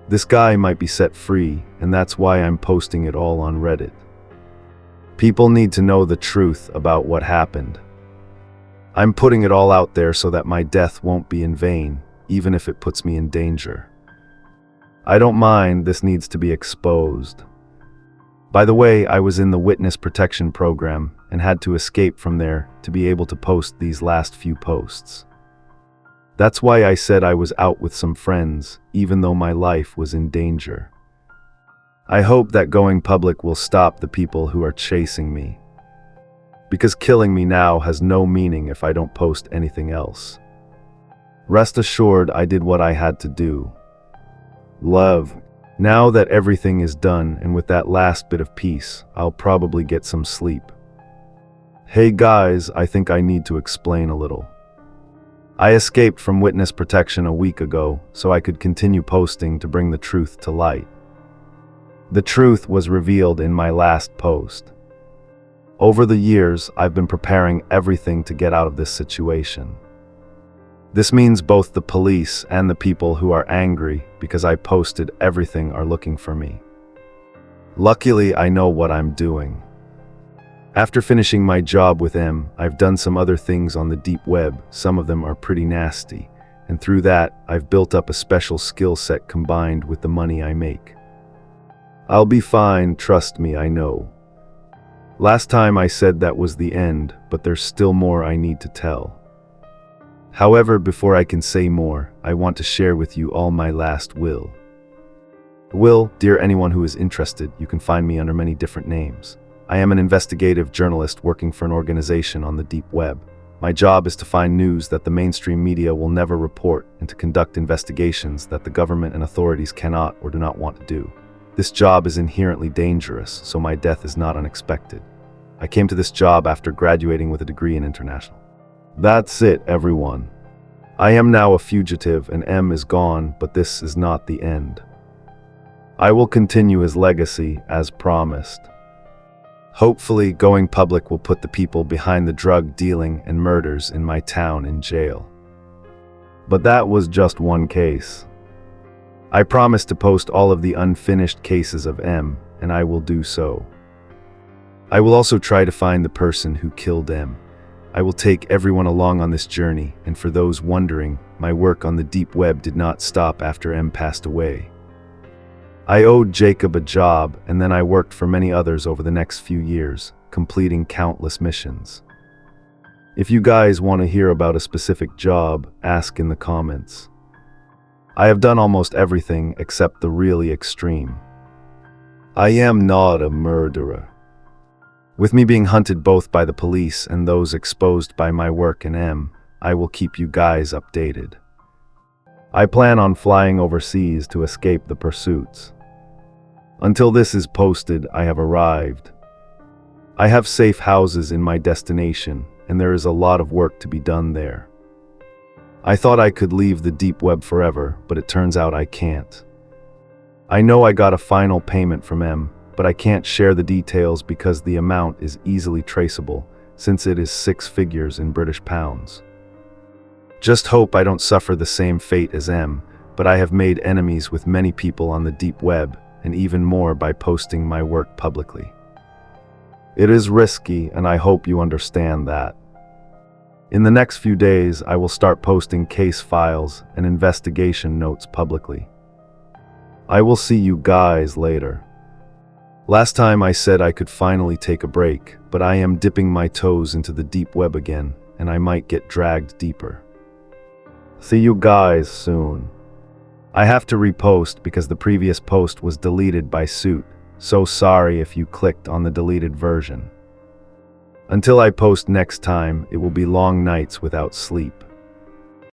This guy might be set free, and that's why I'm posting it all on Reddit. People need to know the truth about what happened. I'm putting it all out there so that my death won't be in vain, even if it puts me in danger. I don't mind, this needs to be exposed. By the way, I was in the witness protection program and had to escape from there to be able to post these last few posts. That's why I said I was out with some friends, even though my life was in danger. I hope that going public will stop the people who are chasing me. Because killing me now has no meaning if I don't post anything else. Rest assured, I did what I had to do. Love. Now that everything is done, and with that last bit of peace, I'll probably get some sleep. Hey guys, I think I need to explain a little. I escaped from witness protection a week ago, so I could continue posting to bring the truth to light. The truth was revealed in my last post. Over the years, I've been preparing everything to get out of this situation. This means both the police and the people who are angry because I posted everything are looking for me. Luckily, I know what I'm doing. After finishing my job with M, I've done some other things on the deep web. Some of them are pretty nasty, and through that, I've built up a special skill set combined with the money I make. I'll be fine, trust me, I know. Last time I said that was the end, but there's still more I need to tell. However, before I can say more, I want to share with you all my last will. Dear anyone who is interested, you can find me under many different names. I am an investigative journalist working for an organization on the deep web. My job is to find news that the mainstream media will never report and to conduct investigations that the government and authorities cannot or do not want to do. This job is inherently dangerous, so my death is not unexpected. I came to this job after graduating with a degree in international. That's it, everyone. I am now a fugitive and M is gone, but this is not the end. I will continue his legacy as promised. Hopefully, going public will put the people behind the drug dealing and murders in my town in jail. But that was just one case. I promise to post all of the unfinished cases of M, and I will do so. I will also try to find the person who killed M. I will take everyone along on this journey, and for those wondering, my work on the deep web did not stop after M passed away. I owed Jacob a job, and then I worked for many others over the next few years, completing countless missions. If you guys want to hear about a specific job, ask in the comments. I have done almost everything except the really extreme. I am not a murderer. With me being hunted both by the police and those exposed by my work in M, I will keep you guys updated. I plan on flying overseas to escape the pursuits. Until this is posted, I have arrived. I have safe houses in my destination, and there is a lot of work to be done there. I thought I could leave the deep web forever, but it turns out I can't. I know I got a final payment from M, but I can't share the details because the amount is easily traceable, since it is 6 figures in British pounds. Just hope I don't suffer the same fate as M, but I have made enemies with many people on the deep web, and even more by posting my work publicly. It is risky, and I hope you understand that. In the next few days, I will start posting case files and investigation notes publicly. I will see you guys later. Last time I said I could finally take a break, but I am dipping my toes into the deep web again, and I might get dragged deeper. See you guys soon. I have to repost because the previous post was deleted by Suit, so sorry if you clicked on the deleted version. Until I post next time, it will be long nights without sleep.